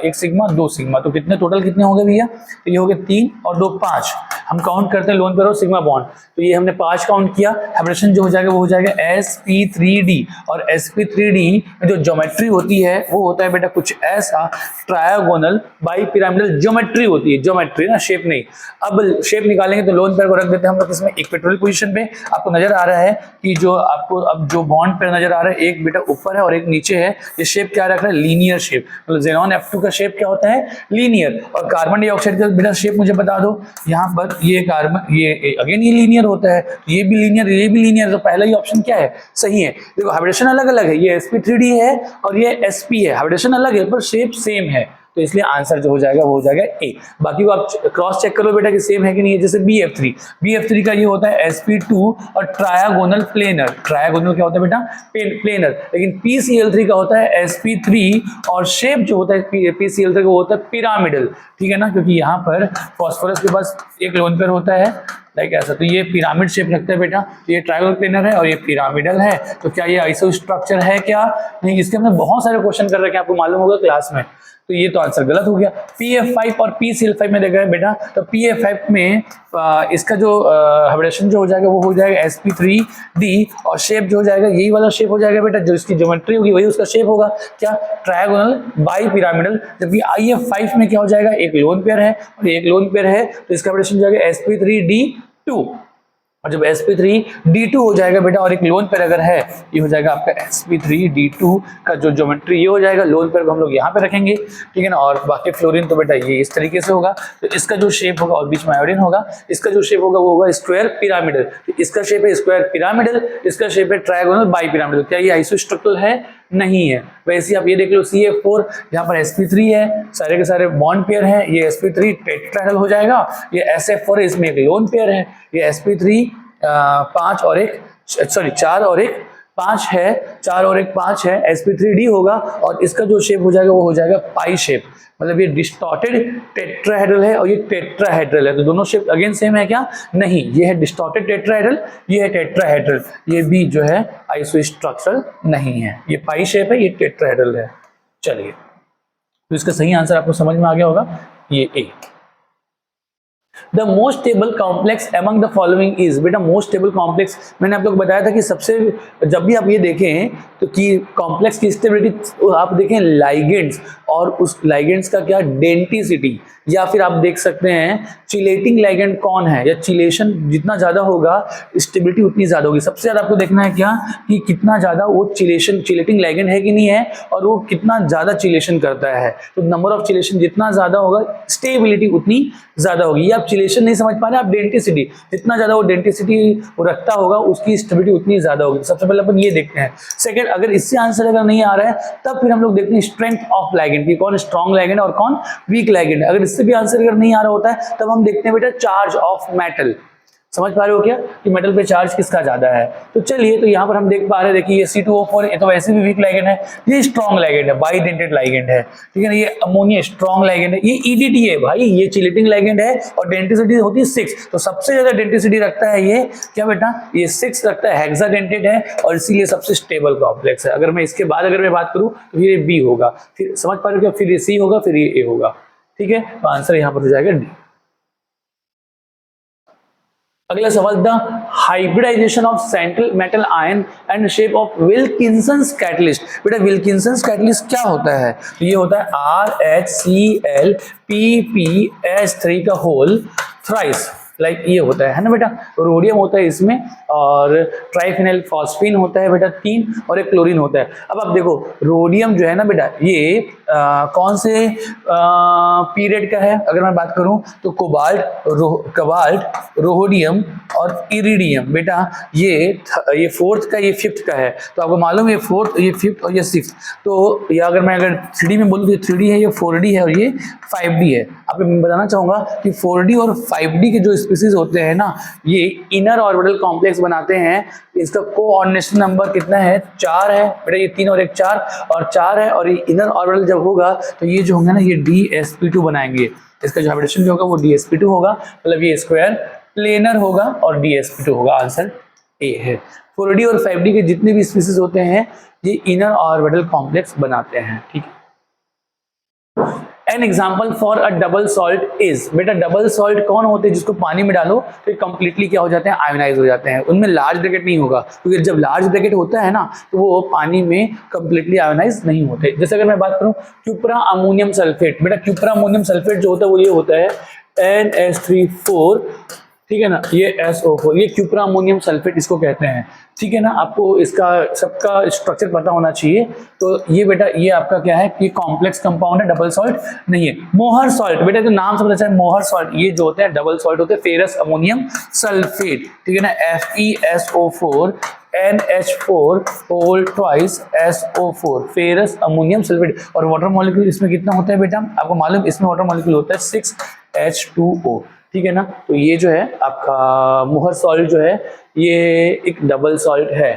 Speaker 1: 1 सिग्मा 2 सिग्मा, तो कितने टोटल कितने हो गए भैया, तो ये हो गए 3 और 2 5। हम काउंट करते हैं लोन पेयर और सिग्मा बॉन्ड, तो ये हमने 5 काउंट किया। हाइब्रिडेशन जो हो जाएगा वो हो जाएगा sp3d, और sp3d में जो ज्योमेट्री होती है वो होता है बेटा कुछ ऐसा, ट्रायगोनल बाइपिरामिडल ज्योमेट्री होती है, ज्योमेट्री ना, शेप नहीं। अब शेप निकालेंगे तो लोन पेयर को रख देते हैं हम लोग इसमें इक्वेटोरियल पोजीशन पे। आपको नजर आ रहा है कि जो आपको अब जो बॉन्ड पेयर नजर आ रहा है, एक बेटा ऊपर है और एक नीचे है। ये शेप क्या रख रहा है, लीनियर शेप। मतलब जेनॉन F2 का शेप क्या होता है, लीनियर। और कार्बन डाइऑक्साइड का बेटा शेप मुझे बता दो, यहाँ पर ये कार्बन, ये अगेन ये लीनियर होता है, ये भी लीनियर, ये भी लीनियर। तो पहला ही ऑप्शन क्या है, सही है। देखो हाइब्रिडेशन अलग अलग है, ये sp3d है और ये sp है, हाइब्रिडेशन अलग है पर शेप सेम है, तो इसलिए आंसर जो हो जाएगा वो हो जाएगा ए। बाकी को आप क्रॉस चेक करो बेटा कि सेम है कि नहीं है। जैसे BF3 का ये होता है sp2 और ट्रायगोनल प्लेनर। ट्रायगोनल क्या होता है बेटा, प्लेनर। लेकिन PCl3 का होता है sp3 और शेप जो होता है PCl3 का वो होता है पिरामिडल। ठीक है ना, क्योंकि यहाँ पर फॉस्फोरस के पास एक लोन पेयर होता है लाइक ऐसा, तो ये पिरामिड शेप रखता है बेटा। तो ये ट्रायंगुलर प्लेनर है और ये पिरामिडल है। तो क्या ये आइसो स्ट्रक्चर है क्या, नहीं। इसके हमने बहुत सारे क्वेश्चन कर रखे हैं, आपको मालूम होगा क्लास में। तो ये तो आंसर गलत हो गया। PF5 और PCl5 में देखा है बेटा, तो PF5 में इसका जो हाइब्रिडेशन जो हो जाएगा वो हो जाएगा sp3d, और शेप जो हो जाएगा यही वाला शेप हो जाएगा बेटा, जो इसकी ज्योमेट्री होगी वही उसका शेप होगा, क्या, ट्रायगोनल बाई पिरामिडल। जबकि IF5 में क्या हो जाएगा, एक लोन पेयर है और एक लोन पेयर है, तो इसका हाइब्रिडेशन हो जाएगा sp3d2। और जब sp3d2 हो जाएगा बेटा और एक लोन पेयर अगर है, ये हो जाएगा आपका sp3d2 का जो ज्योमेट्री ये हो जाएगा, लोन पेयर को हम लोग यहाँ पे रखेंगे। ठीक है ना, और बाकी फ्लोरीन तो बेटा ये इस तरीके से होगा। तो इसका जो शेप होगा और बीच में आयोडीन होगा, इसका जो शेप होगा वो होगा स्क्वायर पिरामिडल। तो इसका शेप है स्क्वायर पिरामिडल, इसका शेप है ट्रायगोनल बाई पिरामिडल। क्या ये आइसोस्ट्रक्चरल है, नहीं है। वैसे आप ये देख लो CF4, यहाँ पर sp3 है, सारे के सारे बॉन्ड पेयर है, ये sp3 टेट्राहेड्रल हो जाएगा। ये SF4 है, इसमें एक लोन पेयर है, ये sp3 4 और 1 5 है, 4 और 1 5 है, sp3d होगा। और इसका जो शेप हो जाएगा वो हो जाएगा पाई शेप, मतलब ये डिस्टॉर्टेड टेट्राहेड्रल है और ये टेट्राहेड्रल है। तो दोनों शेप अगेन सेम है क्या, नहीं। ये है डिस्टॉर्टेड टेट्राहेड्रल, ये है टेट्राहेड्रल, ये भी जो है आइसोस्ट्रक्चरल नहीं है। ये पाई शेप है, ये टेट्राहेड्रल है। चलिए, तो इसका सही आंसर आपको समझ में आ गया होगा, ये A. The most stable complex among the following is, बेटा मोस्ट स्टेबल कॉम्प्लेक्स मैंने आप लोग बताया था कि सबसे, जब भी आप ये देखें तो कि कॉम्प्लेक्स की स्टेबिलिटी आप देखें लाइगेंड्स और उस लाइगेंड्स का क्या डेंटिसिटी, या फिर आप देख सकते हैं चिलेटिंग लाइगेंड कौन है, या चिलेशन जितना ज्यादा होगा स्टेबिलिटी उतनी ज्यादा होगी। सबसे ज्यादा आपको देखना है क्या कि कितना ज्यादा वो चिलेटिंग लाइगेंड है कि नहीं है, और वो कितना ज्यादा चिलेशन करता है। तो नंबर ऑफ चिलेशन जितना ज्यादा होगा स्टेबिलिटी उतनी ज्यादा होगी। आप चिलेशन नहीं समझ पा रहे, आप डेंटिसिटी, जितना ज्यादा वो डेंटिसिटी रखता होगा उसकी स्टेबिलिटी उतनी ज्यादा होगी। सबसे पहले अपन ये देखते हैं। सेकंड, अगर इससे आंसर अगर नहीं आ रहा है तब फिर हम लोग देखते हैं स्ट्रेंथ ऑफ लाइगेंड की, कौन स्ट्रॉन्ग लाइगेंड है और कौन वीक लाइगेंड है। अगर इससे भी आंसर अगर नहीं आ रहा होता है तब हम देखते हैं बेटा चार्ज ऑफ मेटल। समझ पा रहे हो क्या कि मेटल पे चार्ज किसका ज्यादा है। तो चलिए, तो यहाँ पर हम देख पा रहे हैं, देखिए ये C2O4 ये तो वैसे भी वीक लाइगेंड है, ये स्ट्रॉन्ग लाइगेंड है, बाइडेंटेड लाइगेंड है, ठीक है ना। ये अमोनिया स्ट्रॉन्ग लाइगेंड है, ये EDT है भाई, ये चिलेटिंग लाइगेंड है और डेंटिसिटी होती है 6। तो सबसे ज्यादा डेंटिसिटी रखता है ये क्या बेटा, ये 6 रखता है, हेक्साडेंटेड है और इसीलिए सबसे स्टेबल कॉम्प्लेक्स है। अगर मैं इसके बाद अगर मैं बात करूँ तो फिर ये B होगा, फिर समझ पा रहे हो क्या, फिर ये C होगा, फिर ये A होगा, ठीक है। तो आंसर यहाँ पर हो जाएगा D। अगला सवाल, the hybridisation of central metal ion and shape of Wilkinson's catalyst. बेटा विल्किंसंस कैटलिस्ट क्या होता है, तो ये होता है RHCl PP S3 का होल थ्राइस, लाइक ये होता है ना बेटा। रोडियम होता है इसमें और ट्राइफिनाइल फॉस्फीन होता है बेटा 3, और एक क्लोरीन होता है। अब आप देखो रोडियम जो है ना बेटा, ये कौन से पीरियड का है, अगर मैं बात करूं तो कोबाल्ट, रोडियम और इरिडियम बेटा ये फोर्थ का, ये फिफ्थ का है। तो आपको मालूम है ये फोर्थ, ये फिफ्थ और ये सिक्स्थ। तो या अगर मैं अगर 3D में बोलूँ तो 3D है, ये 4D है और ये 5D है। आपको मैं बताना चाहूंगा कि 4D और 5D के जो स्पीसीज होते हैं ना, ये इनर ऑर्बिटल कॉम्प्लेक्स बनाते हैं। इसका कोऑर्डिनेशन नंबर कितना है, 4 है बेटा, ये 3 और 1 4 है, और ये इनर ऑर्बिटल जब होगा तो ये जो होंगे ना ये DsP2 बनाएंगे। इसका जो हाइब्रिडेशन जो होगा वो DsP2 होगा, मतलब ये स्क्वायर प्लेनर होगा और DsP2 होगा। आंसर A है। 4D और 5D के जितने भी स्पीसीज होते हैं ये इनर ऑर्बिटल कॉम्प्लेक्स बनाते हैं, ठीक है। An example for a double salt is, बेटा डबल सॉल्ट कौन होते हैं, जिसको पानी में डालो तो कंप्लीटली क्या हो जाते हैं, आयोनाइज हो जाते हैं। उनमें लार्ज ब्रैकेट नहीं होगा, क्योंकि जब लार्ज ब्रैकेट होता है ना तो वो पानी में कंप्लीटली आयोनाइज नहीं होते। जैसे अगर मैं बात करूं क्यूप्रा अमोनियम सल्फेट, बेटा क्यूप्रा अमोनियम सल्फेट जो होता है वो ये होता है NH3 ठीक है ना, ये SO4, ये क्यूप्रा अमोनियम सल्फेट इसको कहते हैं, ठीक है ना। आपको इसका सबका स्ट्रक्चर पता होना चाहिए। तो ये बेटा ये आपका क्या है कि कॉम्प्लेक्स कंपाउंड है, डबल सॉल्ट नहीं है। मोहर सॉल्ट बेटा तो नाम से पता चला, मोहर सॉल्ट ये जो होते हैं डबल सॉल्ट होते हैं, फेरस अमोनियम सल्फेट, ठीक है ना, FeSO4 NH4 whole twice SO4 ferrous ammonium sulphate. और वाटर मॉलिक्यूल इसमें कितना होता है बेटा, आपको मालूम इसमें वाटर मॉलिक्यूल होता है 6H2O, ठीक है ना। तो ये जो है आपका मोहर सॉल्ट जो है ये एक डबल सॉल्ट है।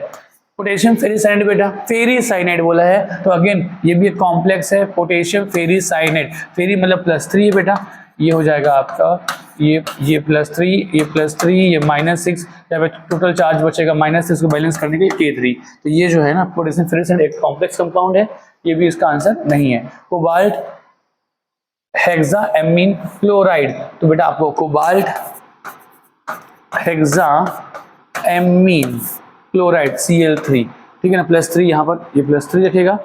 Speaker 1: पोटेशियम फेरिसाइनाइड बेटा, फेरिसाइनाइड बोला है तो अगेन ये भी एक कॉम्प्लेक्स है, पोटेशियम फेरिसाइनाइड, फेरी मतलब +3 है बेटा, ये हो जाएगा आपका ये +3, ये +3, ये -6, यहाँ पे टोटल चार्ज बचेगा -6, इसको बैलेंस करने के लिए K3। तो ये जो है ना पोटेशियम फेरिसाइनाइड एक कॉम्प्लेक्स कंपाउंड है, ये भी इसका आंसर नहीं है। कोबाल्ट हेक्साएमीन क्लोराइड, तो बेटा आपको कोबाल्ट हेक्साएमीन क्लोराइड Cl3, ठीक है ना, +3 यहाँ पर ये +3 रखेगा,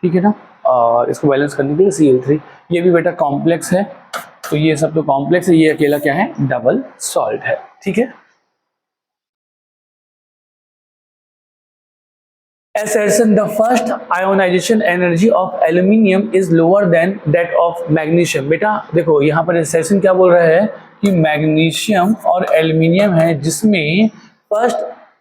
Speaker 1: ठीक है ना, और इसको बैलेंस करने के लिए Cl3, ये भी बेटा कॉम्प्लेक्स है। तो ये सब तो कॉम्प्लेक्स है, ये अकेला क्या है, डबल सॉल्ट है, ठीक है। Assertion, the first ionization energy of aluminium is lower than that of magnesium। बेटा देखो यहाँ पर assertion क्या बोल रहा है कि मैग्नीशियम और एल्यूमिनियम है जिसमें फर्स्ट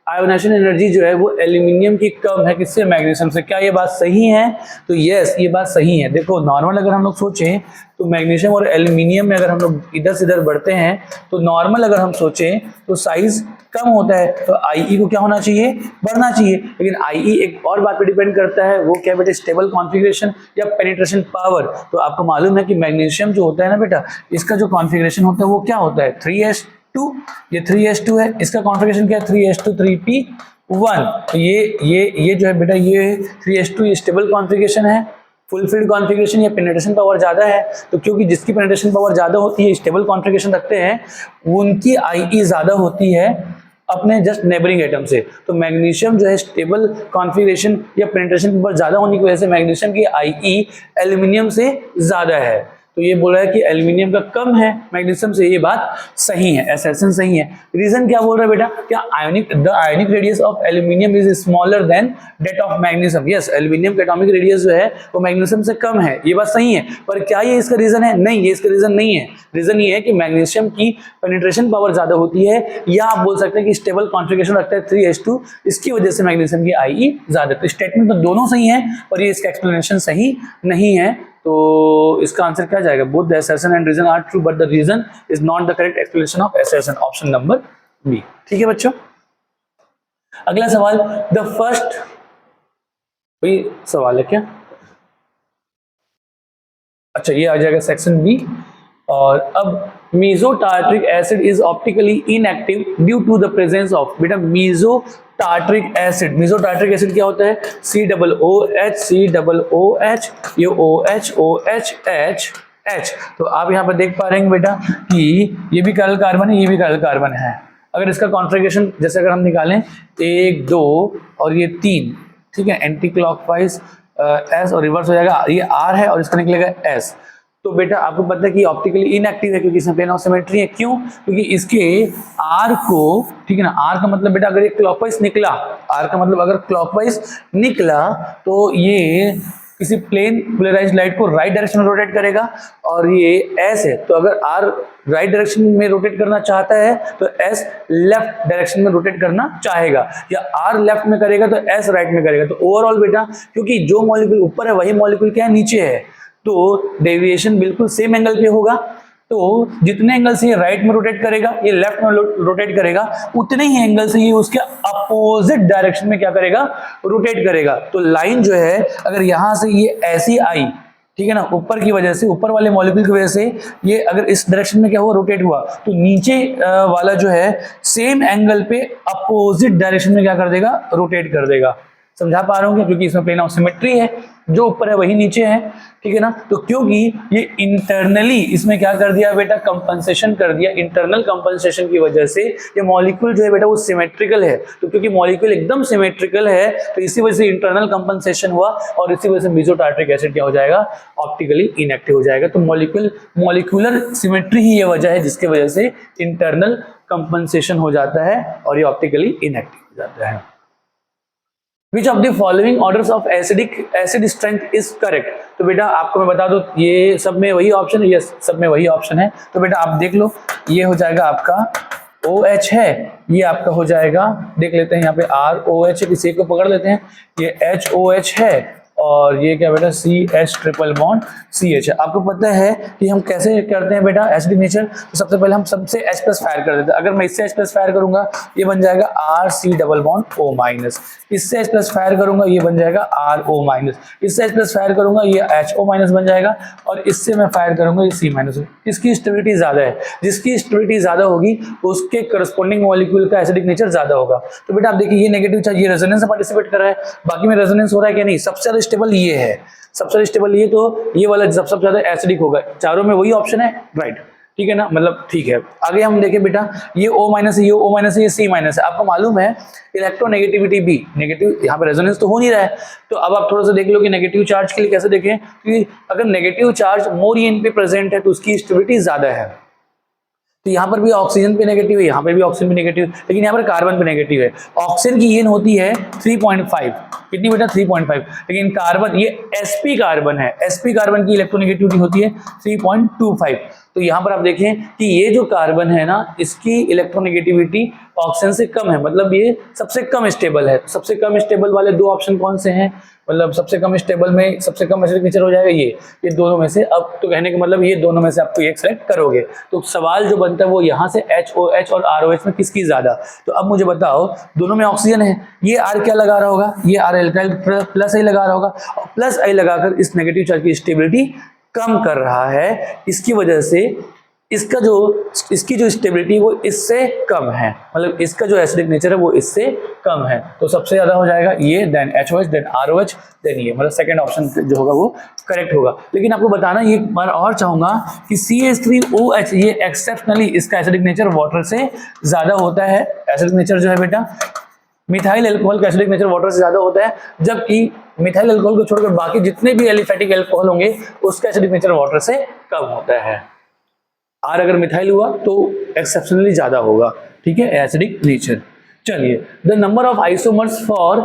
Speaker 1: आयोनाइजेशन एनर्जी जो है वो एल्यूमिनियम की कम है, किससे, मैग्नीशियम से। क्या ये बात सही है, तो यस ये बात सही है। देखो नॉर्मल अगर हम लोग सोचें तो मैग्नीशियम और एल्यूमिनियम में अगर हम लोग इधर से इधर बढ़ते हैं तो नॉर्मल अगर हम सोचें तो साइज कम होता है, तो IE को क्या होना चाहिए, बढ़ना चाहिए। लेकिन IE एक और बात पे डिपेंड करता है, वो क्या बेटा, स्टेबल कॉन्फ़िगरेशन या पेनिट्रेशन पावर। तो आपको मालूम है कि मैग्नीशियम जो होता है ना बेटा, इसका जो कॉन्फ़िगरेशन होता है वो क्या होता है, 3s2, ये 3s2 है, इसका कॉन्फ़िगरेशन क्या है, 3s2 3p1। तो ये जो है बेटा ये 3s2 ये स्टेबल कॉन्फ़िगरेशन है, फुलफिल्ड कॉन्फ़िगरेशन या पेनिट्रेशन पावर ज़्यादा है, तो क्योंकि जिसकी पेनिट्रेशन पावर ज़्यादा होती है, स्टेबल कॉन्फ़िगरेशन रखते हैं, उनकी IE ज़्यादा होती है अपने जस्ट नेबरिंग एटम से। तो मैग्नीशियम जो है स्टेबल कॉन्फ़िगरेशन या पेनिट्रेशन पावर ज़्यादा होने की वजह से मैग्नीशियम की IE एल्यूमिनियम से ज़्यादा है। तो ये बोल रहा है कि एल्यूमिनियम का कम है मैग्नीशियम से, ये बात सही है, असर्शन सही है। रीजन क्या बोल रहा है बेटा, क्या the ionic radius of aluminium is smaller than that of magnesium. Yes, aluminium का एटॉमिक रेडियस जो है वो मैग्नीशियम से कम है, ये बात सही है। पर क्या ये इसका रीजन है? नहीं, ये इसका रीजन नहीं है। रीजन ये है कि मैग्नीशियम की पेनिट्रेशन पावर ज्यादा होती है, या आप बोल सकते हैं कि स्टेबल कॉन्फ़िगरेशन रखता है 3s2, इसकी वजह से मैग्नीशियम की IE ज्यादा। तो स्टेटमेंट तो दोनों सही है, पर ये इसका एक्सप्लेनेशन सही नहीं है। तो इसका आंसर क्या जाएगा? Both the assertion and reason are true but the reason is not the correct explanation of assertion, option number B. ठीक है बच्चों, अगला सवाल, द फर्स्ट, वही सवाल है क्या? अच्छा, ये आ जाएगा सेक्शन बी। और अब mesotartaric acid is optically inactive due to the presence of, बेटा मेसोटार्ट्रिक एसिड, मेसोटार्ट्रिक एसिड क्या होता है? COOH, COOH, ये OH, OH, H, H। तो आप यहाँ पर देख पा रहे हैं बेटा कि ये भी कैरल कार्बन है, ये भी कैरल कार्बन है। अगर इसका कॉन्फ़िगरेशन जैसे अगर हम निकालें 1, 2 और ये 3, ठीक है, एंटी क्लॉकवाइज S और रिवर्स हो जाएगा, ये R है और इसका निकलेगा S। तो बेटा आपको पता है कि ऑप्टिकली इनएक्टिव है क्योंकि इसमें प्लेन ऑफ सिमेट्री है। क्यों? क्योंकि इसके R को, ठीक है ना, R का मतलब बेटा अगर ये क्लॉकवाइज निकला, R का मतलब अगर क्लॉकवाइज निकला तो ये किसी प्लेन पोलराइज्ड लाइट को राइट डायरेक्शन में रोटेट करेगा, और ये S है तो अगर R राइट डायरेक्शन में रोटेट करना चाहता है तो S लेफ्ट डायरेक्शन में रोटेट करना चाहेगा, या R लेफ्ट में करेगा तो S राइट में करेगा। तो ओवरऑल बेटा क्योंकि जो मॉलिक्यूल ऊपर है वही मॉलिक्यूल क्या है, नीचे है, तो डेविएशन बिल्कुल सेम एंगल पे होगा। तो जितने एंगल से ये राइट में रोटेट करेगा, ये लेफ्ट में रोटेट करेगा, उतने ही एंगल से ये उसके अपोजिट डायरेक्शन में क्या करेगा, रोटेट करेगा। तो लाइन जो है अगर यहां से ये ऐसी आई, ठीक है ना, ऊपर की वजह से, ऊपर वाले मॉलिक्यूल की वजह से ये अगर इस डायरेक्शन में क्या हुआ, रोटेट हुआ, तो नीचे वाला जो है सेम एंगल पे अपोजिट डायरेक्शन में क्या कर देगा, रोटेट कर देगा। समझा पा रहे होंगे? क्योंकि इसमें प्लेन ऑफ सिमेट्री है, जो ऊपर है वही नीचे है, ठीक है ना। तो क्योंकि ये इंटरनली इसमें क्या कर दिया बेटा, कंपनसेशन कर दिया, इंटरनल कंपनसेशन की वजह से ये मॉलिक्यूल जो है बेटा वो सिमेट्रिकल है। तो क्योंकि मॉलिक्यूल एकदम सिमेट्रिकल है तो इसी वजह से इंटरनल कंपनसेशन हुआ, और इसी वजह से मेसोटार्ट्रिक एसिड क्या हो जाएगा, ऑप्टिकली इनएक्टिव हो जाएगा। तो मॉलिक्यूलर सिमेट्री ही ये वजह है जिसकी वजह से इंटरनल कंपनसेशन हो जाता है और ये ऑप्टिकली इनएक्टिव हो जाता है। Which of the following orders of acid strength is correct? तो बेटा आपको मैं बता दूं, ये सब में वही ऑप्शन है, यस सब में वही ऑप्शन है। तो बेटा आप देख लो, ये हो जाएगा आपका OH है, ये आपका हो जाएगा, देख लेते हैं यहाँ पे ROH है, किसी को पकड़ लेते हैं, ये HOH है, और ये क्या बेटा CH ट्रिपल बॉन्ड CH है। आपको पता है कि हम कैसे करते हैं बेटा एसिडिक नेचर, तो सबसे पहले हम सबसे H+ फायर कर देते हैं। अगर मैं इससे H+ फायर करूंगा ये बन जाएगा RC डबल बॉन्ड O-, इससे H+ फायर करूंगा ये बन जाएगा RO-, इससे H+ फायर करूंगा ये HO- बन जाएगा, और इससे मैं फायर करूंगा ये C-। किसकी स्टेबिलिटी ज्यादा है? जिसकी स्टेबिलिटी ज्यादा होगी उसके करस्पॉन्डिंग मॉलिक्यूल का एसिडिक नेचर ज्यादा होगा। तो बेटा आप देखिए ये नेगेटिव चार्ज, ये रेजोनेंस में पार्टिसिपेट कर रहा है, बाकी में रेजोनेंस हो रहा है कि नहीं? सबसे ज्यादा स्टेबल ये है, सबसे ज्यादा स्टेबल ये, तो ये वाला सबसे ज्यादा एसिडिक होगा। चारों में वही ऑप्शन है, राइट, ठीक है ना, मतलब ठीक है। आगे हम देखें बेटा, ये O- है, ये O- है, ये C- है। आपको मालूम है इलेक्ट्रोनेगेटिविटी भी नेगेटिव, यहाँ पे रेजोनेंस तो हो नहीं रहा है। तो अब आप थोड़ा सा देख लो कि नेगेटिव चार्ज के लिए कैसे देखें, कि अगर नेगेटिव चार्ज मोर इन पे प्रेजेंट है तो उसकी स्टेबिलिटी ज्यादा है। तो यहाँ पर भी ऑक्सीजन पे नेगेटिव है, यहाँ पर भी ऑक्सीजन पे नेगेटिव, लेकिन यहाँ पर कार्बन पे नेगेटिव है। ऑक्सीजन की ईएन होती है 3.5, कितनी बेटा 3.5, लेकिन कार्बन, ये sp कार्बन है, sp कार्बन की इलेक्ट्रोनेगेटिविटी होती है 3.25। तो यहाँ पर आप देखें कि ये जो कार्बन है ना, इसकी इलेक्ट्रोनेगेटिविटी ऑक्सीजन से कम है, मतलब ये सबसे कम स्टेबल है। सबसे कम स्टेबल वाले दो ऑप्शन कौन से हैं, मतलब सबसे कम स्टेबल में सबसे कम एसिडिक नेचर हो जाएगा ये दोनों में से। अब तो कहने का मतलब ये दोनों में से आपको एक सेलेक्ट करोगे। तो सवाल जो बनता है वो यहाँ से HOH और ROH में किसकी ज्यादा। तो अब मुझे बताओ, दोनों में ऑक्सीजन है, ये R क्या लगा रहा होगा, ये R एल्काइल प्लस आई लगा रहा होगा, और प्लस आई लगाकर इस नेगेटिव चार्ज की स्टेबिलिटी कम कर रहा है। इसकी वजह से इसकी जो स्टेबिलिटी वो इससे कम है, मतलब इसका जो एसिडिक नेचर है वो इससे कम है, तो सबसे ज्यादा हो जाएगा ये, then HOH, then ROH, then ये, मतलब सेकंड ऑप्शन जो होगा वो करेक्ट होगा। लेकिन आपको बताना ये बार और चाहूंगा कि CH3OH ये एक्सेप्शनली इसका एसिडिक नेचर वाटर से ज्यादा होता है। एसिडिक नेचर जो है बेटा मिथाइल अल्कोहल का एसिडिक नेचर वाटर से ज्यादा होता है, जबकि मिथाइल अल्कोहल को छोड़कर बाकी जितने भी एलिफेटिक अल्कोहल होंगे उसका एसिडिक नेचर वाटर से कम होता है। R अगर मिथाइल हुआ तो एक्सेप्शनली ज्यादा होगा, ठीक है, एसिडिक नेचर। चलिए, the number of isomers for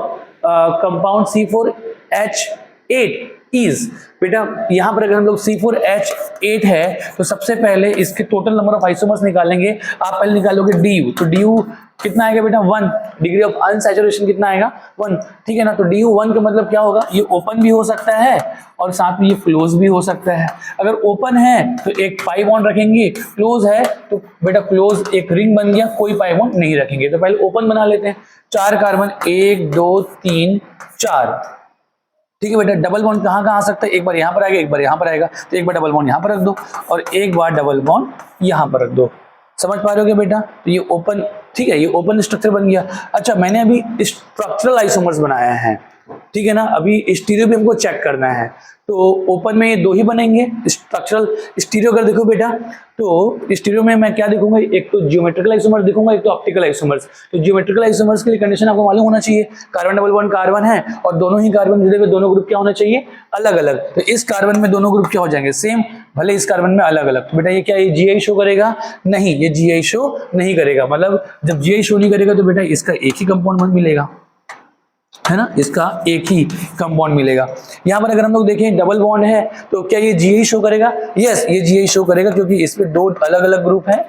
Speaker 1: compound C4H8 is, बेटा यहाँ पर अगर हम लोग C4H8 है तो सबसे पहले इसके टोटल नंबर ऑफ आइसोमर्स निकालेंगे। आप पहले निकालोगे DU, तो DU कितना आएगा बेटा 1, डिग्री ऑफ अनसैचुरेशन कितना आएगा 1, ठीक है ना। तो DU 1 का मतलब क्या होगा, ये ओपन भी हो सकता है और साथ में ये क्लोज भी हो सकता है। अगर ओपन है तो एक पाई बॉन्ड रखेंगे, क्लोज है तो बेटा क्लोज एक रिंग बन गया, कोई पाई बॉन्ड नहीं रखेंगे। तो पहले ओपन बना लेते हैं, 4 कार्बन 1 2 3 4, ठीक है बेटा। डबल बॉन्ड कहाँ कहाँ आ सकता है, एक बार यहाँ पर आएगा, एक बार यहाँ पर आएगा, तो एक बार डबल बॉन्ड यहाँ पर रख दो और एक बार डबल बॉन्ड यहाँ पर रख दो। समझ पा रहे हो बेटा, तो ये ओपन, ठीक है, ये ओपन स्ट्रक्चर बन गया। अच्छा, मैंने अभी स्ट्रक्चरल आइसोमर्स बनाया है, ठीक है ना, अभी स्टीरियो भी हमको चेक करना है। तो ओपन में ये 2 ही बनेंगे स्ट्रक्चरल। स्टीरियो अगर देखो बेटा, तो स्टीरियो में मैं क्या देखूंगा, एक तो जियोमेट्रिकल आइसोमर्स देखूंगा, एक तो ऑप्टिकल आइसोमर्स। तो जियोमेट्रिकल आइसोमर्स के लिए कंडीशन आपको मालूम होना चाहिए, कार्बन डबल बॉन्ड कार्बन है और दोनों ही कार्बन जुड़े हुए, दोनों ग्रुप क्या होना चाहिए, अलग अलग। तो इस कार्बन में दोनों ग्रुप क्या हो जाएंगे, सेम, भले इस कार्बन में अलग अलग। तो बेटा ये क्या, ये GI शो करेगा, नहीं ये GI शो नहीं करेगा। मतलब जब GI शो नहीं करेगा तो बेटा इसका एक ही कंपाउंड मिलेगा, है ना, इसका एक ही कंपाउंड मिलेगा। यहाँ पर अगर हम लोग देखें डबल बॉन्ड है तो क्या ये GI शो करेगा, यस ये GI शो करेगा, क्योंकि इसमें 2 अलग अलग ग्रुप है,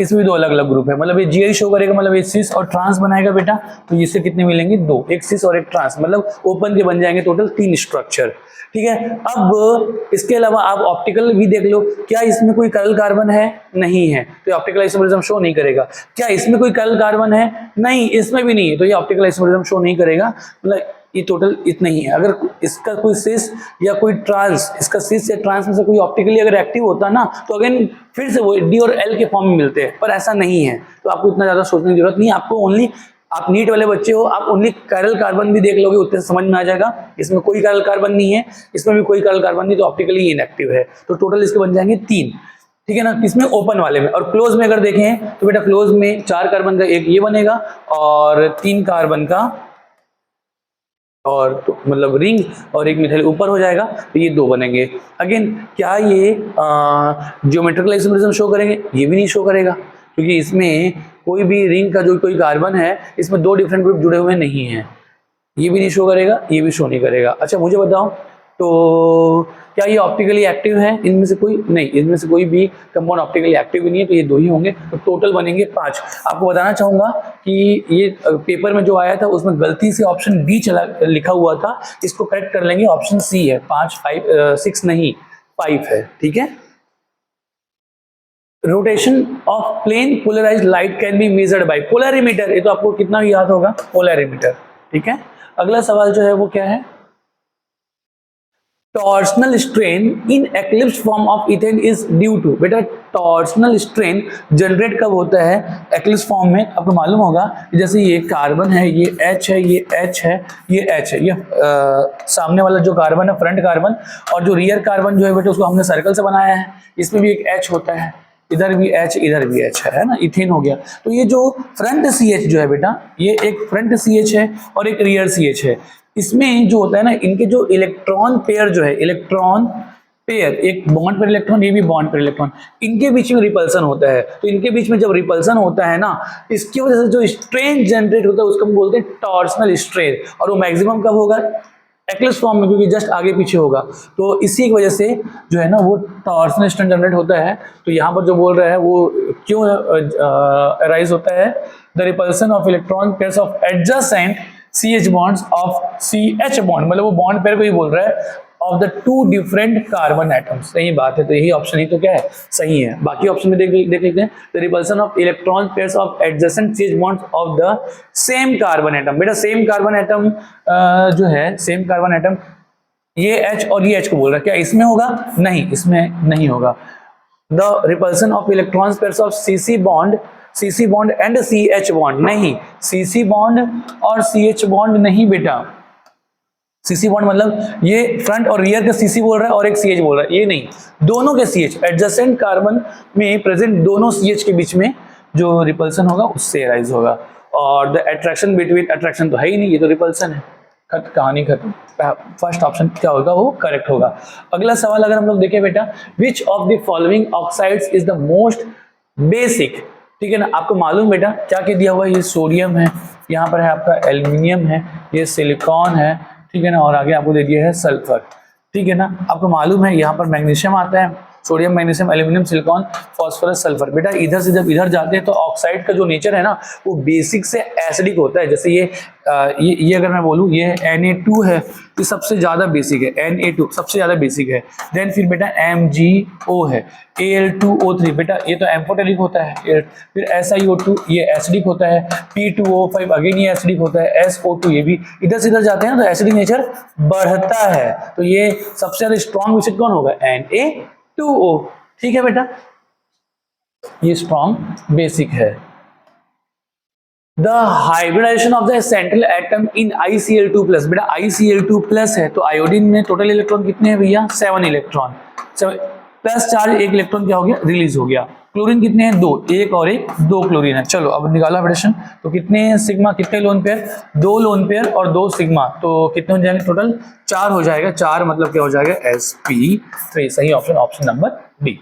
Speaker 1: इसमें भी 2 अलग अलग ग्रुप है, मतलब ये GI शो करेगा, मतलब ये सिस और ट्रांस बनाएगा बेटा। तो इससे कितने मिलेंगे, 2, एक सिस और एक ट्रांस, मतलब ओपन के बन जाएंगे टोटल 3 स्ट्रक्चर, ठीक है। अब इसके अलावा आप ऑप्टिकल भी देख लो, क्या इसमें कोई करल कार्बन है, नहीं है, तो ऑप्टिकल आइसोमरिज्म शो नहीं करेगा। क्या इसमें कोई करल कार्बन है, नहीं, इसमें भी नहीं है, तो ये ऑप्टिकल आइसोमरिज्म शो नहीं करेगा। मतलब ये टोटल इतना ही है। अगर इसका कोई सिस या कोई ट्रांस, इसका सिस या ट्रांस में से कोई ऑप्टिकली अगर एक्टिव होता ना, तो अगेन फिर से वो D और L के फॉर्म में मिलते हैं, पर ऐसा नहीं है। तो आपको इतना ज्यादा सोचने की जरूरत नहीं है, आपको ओनली, आप नीट वाले बच्चे हो, आप ओनली कैरल कार्बन भी देख लोगे, उतने समझ में आ जाएगा। इसमें कोई कैरल कार्बन नहीं है, इसमें भी कोई कैरल कार्बन नहीं, तो ऑप्टिकली इनएक्टिव है। तो टोटल इसके बन जाएंगे 3, ठीक है ना, किसमें, ओपन वाले में। और क्लोज में अगर देखें तो बेटा क्लोज में 4 कार्बन का एक ये बनेगा और 3 कार्बन का और तो मतलब रिंग और एक मिथाइल ऊपर हो जाएगा, तो ये 2 बनेंगे। अगेन क्या ये ज्योमेट्रिकल आइसोमरिज्म शो करेंगे, ये भी नहीं शो करेगा, क्योंकि इसमें कोई भी रिंग का जो कोई कार्बन है इसमें 2 डिफरेंट ग्रुप जुड़े हुए नहीं हैं, ये भी नहीं शो करेगा, ये भी शो नहीं करेगा। अच्छा मुझे बताओ, तो क्या ये ऑप्टिकली एक्टिव है, इनमें से कोई नहीं, इनमें से कोई भी कंपाउंड ऑप्टिकली एक्टिव नहीं है, तो ये 2 ही होंगे, तो टोटल बनेंगे 5। आपको बताना चाहूंगा कि ये पेपर में जो आया था उसमें गलती से ऑप्शन B लिखा हुआ था, इसको करेक्ट कर लेंगे, ऑप्शन C है, 6 नहीं 5 है, ठीक है। Rotation of plane polarised light can be measured by polarimeter, ये तो आपको कितना भी याद होगा, पोलरिमीटर, ठीक है। अगला सवाल जो है वो क्या है, torsional strain in eclipse form of ethane is due to. बेटा टॉर्सनल स्ट्रेन जनरेट कब होता है एक्लिप्स फॉर्म में, आपको मालूम होगा, जैसे ये कार्बन है, ये H है, ये H है, ये H है, ये सामने वाला जो कार्बन है फ्रंट कार्बन, और जो रियर कार्बन जो है बेटा उसको हमने सर्कल से बनाया है, इसमें भी एक H होता है, इधर भी H इधर भी H है ना, इथेन हो गया। तो ये जो फ्रंट CH जो है बेटा, ये एक फ्रंट CH है और एक रियर CH है। इसमें जो होता है ना, इनके जो इलेक्ट्रॉन पेयर जो है, इलेक्ट्रॉन पेयर, एक बॉन्ड पर इलेक्ट्रॉन, ये भी बॉन्ड पर इलेक्ट्रॉन, इनके बीच में रिपल्सन होता है। तो इनके बीच में जब रिपल्सन होता है ना, इसकी वजह से जो स्ट्रेन जनरेट होता है उसको हम बोलते हैं टॉर्सनल स्ट्रेन, और वो मैक्सिमम कब होगा, एक्लिप्स फॉर्म में, क्योंकि जस्ट आगे पीछे होगा। तो इसी की वजह से जो है ना वो टॉर्सनल स्ट्रेन जनरेट होता है। तो यहाँ पर जो बोल रहा है वो क्यों अराइज होता है, the repulsion of electron pairs of adjacent CH bonds of CH bond, मतलब वो बॉन्ड पेयर को ही बोल रहा है, of the 2 different carbon atoms. सही बात है, तो यही ऑप्शन ही तो क्या है, सही है। बाकी ऑप्शन में देख लेते हैं, the repulsion of electron pairs of adjacent CH bonds of the same carbon atom. बेटा सेम कार्बन एटम जो है, सेम कार्बन एटम, ये H और ये H को बोल रहा है, क्या इसमें होगा, नहीं इसमें नहीं होगा। The repulsion of electrons pairs of CC bond and CH bond, नहीं CC बॉन्ड और CH बॉन्ड नहीं बेटा। CC बॉन्ड मतलब ये फ्रंट और रियर का CC बोल रहा है और एक CH बोल रहा है, ये नहीं, दोनों के CH, एडजेसेंट कार्बन में प्रेजेंट दोनों CH के बीच में जो रिपल्सन होगा उससे राइज होगा। और द अट्रैक्शन बिटवीन, अट्रैक्शन तो है ही नहीं, ये तो रिपल्सन है, कहानी खत्म। फर्स्ट ऑप्शन क्या होगा, वो करेक्ट होगा। अगला सवाल अगर हम लोग देखें बेटा, which of the following oxides is the most basic, ठीक है ना। आपको मालूम बेटा क्या क्या दिया हुआ है, ये सोडियम है, यहाँ पर है आपका एल्यूमिनियम है, ये सिलिकॉन है, ठीक है ना, और आगे आपको दे दिया है सल्फर, ठीक है ना। आपको मालूम है यहाँ पर मैग्नीशियम आता है, sodium, magnesium, aluminium, silicon, phosphorus, sulphur. बेटा इधर से जब इधर जाते हैं तो ऑक्साइड का जो नेचर है ना वो बेसिक से एसिडिक होता है। जैसे ये अगर मैं बोलूँ ये Na2 है, ये सबसे ज्यादा बेसिक है, Na2 सबसे ज्यादा बेसिक है। देन फिर बेटा MgO है, Al2O3 बेटा ये तो एम्फोटेरिक होता है, फिर SiO2 ये एसिडिक होता है, P2O5 अगेन ये एसिडिक होता है, SO2 ये भी। इधर से इधर जाते हैं ना तो एसिडिक नेचर बढ़ता है, तो ये सबसे ज्यादा स्ट्रॉन्ग बेसिक कौन होगा, Na2O, ठीक है बेटा, ये स्ट्रॉन्ग बेसिक है। The hybridisation of the central atom in ICl2 plus, बेटा ICl2 प्लस है तो आयोडीन में टोटल इलेक्ट्रॉन कितने हैं भैया, 7 इलेक्ट्रॉन, प्लस चार्ज एक इलेक्ट्रॉन क्या हो गया, रिलीज हो गया। क्लोरीन कितने हैं, 2, एक और एक, 2 क्लोरीन है। चलो अब निकाला हाइब्रिडेशन, तो कितने सिग्मा, कितने लोन पेयर, 2 लोन पेयर और 2 सिग्मा, तो कितने हो जाएंगे टोटल, 4 हो जाएगा। 4 मतलब क्या हो जाएगा, sp3, सही option, option number D.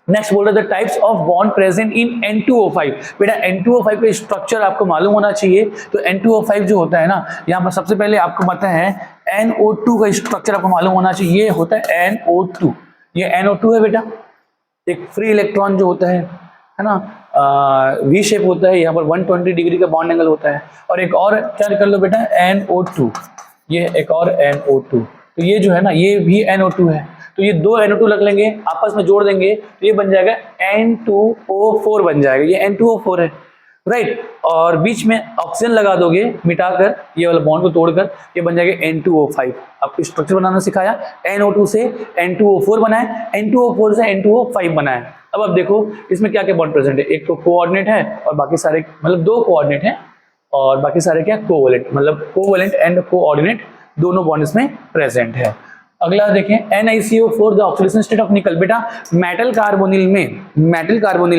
Speaker 1: Next बोल रहे थे types of bond present in N2O5, बेटा N2O5 का स्ट्रक्चर आपको मालूम होना चाहिए। तो N2O5 जो होता है ना, यहाँ पर सबसे पहले आपको पता है NO2 का स्ट्रक्चर आपको मालूम होना चाहिए, ये होता है NO2, ये NO2 है बेटा, एक फ्री इलेक्ट्रॉन जो होता है ना, V शेप होता है, यहाँ पर 120 डिग्री का बॉन्ड एंगल होता है। और एक और क्या कर लो बेटा, NO2, ये एक और NO2, तो ये जो है ना ये भी NO2 है, तो ये 2 NO2 रख लेंगे, आपस में जोड़ देंगे तो ये बन जाएगा N2O4 बन जाएगा, ये N2O4 है, राइट। और बीच में ऑक्सीजन लगा दोगे मिटाकर, ये वाला बॉन्ड को तोड़कर, ये बन जाएगा N2O5। आपको स्ट्रक्चर बनाना सिखाया, NO2 से N2O4 बनाए, N2O4 से N2O5 बनाए। अब देखो इसमें क्या क्या बॉन्ड प्रेजेंट है, एक तो कोऑर्डिनेट है और बाकी सारे, मतलब 2 कोऑर्डिनेट है और बाकी सारे क्या, कोवैलेंट, मतलब कोवैलेंट एंड कोऑर्डिनेट दोनों बॉन्ड इसमें प्रेजेंट है। अगला देखें NiCO4 the oxidation state of निकल, बेटा मेटल कार्बोनिल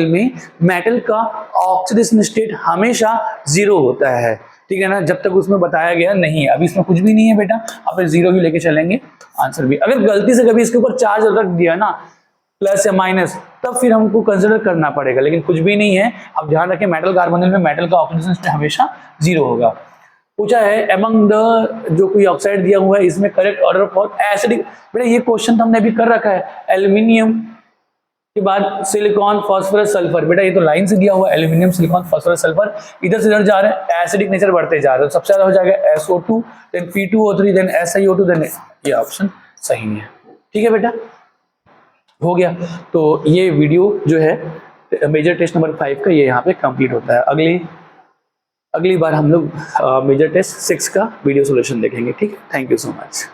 Speaker 1: में मेटल का ऑक्सीडेशन स्टेट हमेशा 0 होता है, ठीक है ना, जब तक उसमें बताया गया नहीं। अभी इसमें कुछ भी नहीं है बेटा, आप 0 ही लेके चलेंगे आंसर भी। अगर गलती से कभी इसके ऊपर चार्ज रख दिया ना, प्लस या माइनस, तब फिर हमको कंसिडर करना पड़ेगा, लेकिन कुछ भी नहीं है। आप ध्यान रखें मेटल कार्बोनिल में मेटल का ऑक्सीडेशन स्टेट हमेशा 0 होगा। पूछा है अमंग द, जो कोई ऑक्साइड दिया हुआ है इसमें करेक्ट ऑर्डर फॉर एसिडिक, बेटा ये क्वेश्चन तो हमने अभी कर रखा है। एल्यूमिनियम के बाद सिलिकॉन, फास्फोरस, सल्फर, बेटा ये तो लाइन से दिया हुआ है, एल्यूमिनियम, सिलिकॉन, फास्फोरस, सल्फर, इधर से इधर जा रहे हैं, एसिडिक नेचर बढ़ते जा रहे हैं, सबसे ज्यादा हो जाएगा SO2, then P2O3, then SiO2, then ये ऑप्शन सही है, ठीक है बेटा, हो गया। तो ये वीडियो जो है मेजर टेस्ट नंबर 5 का ये यहाँ पे कंप्लीट होता है। अगली बार हम लोग मेजर टेस्ट 6 का वीडियो सॉल्यूशन देखेंगे, ठीक है। Thank you so much.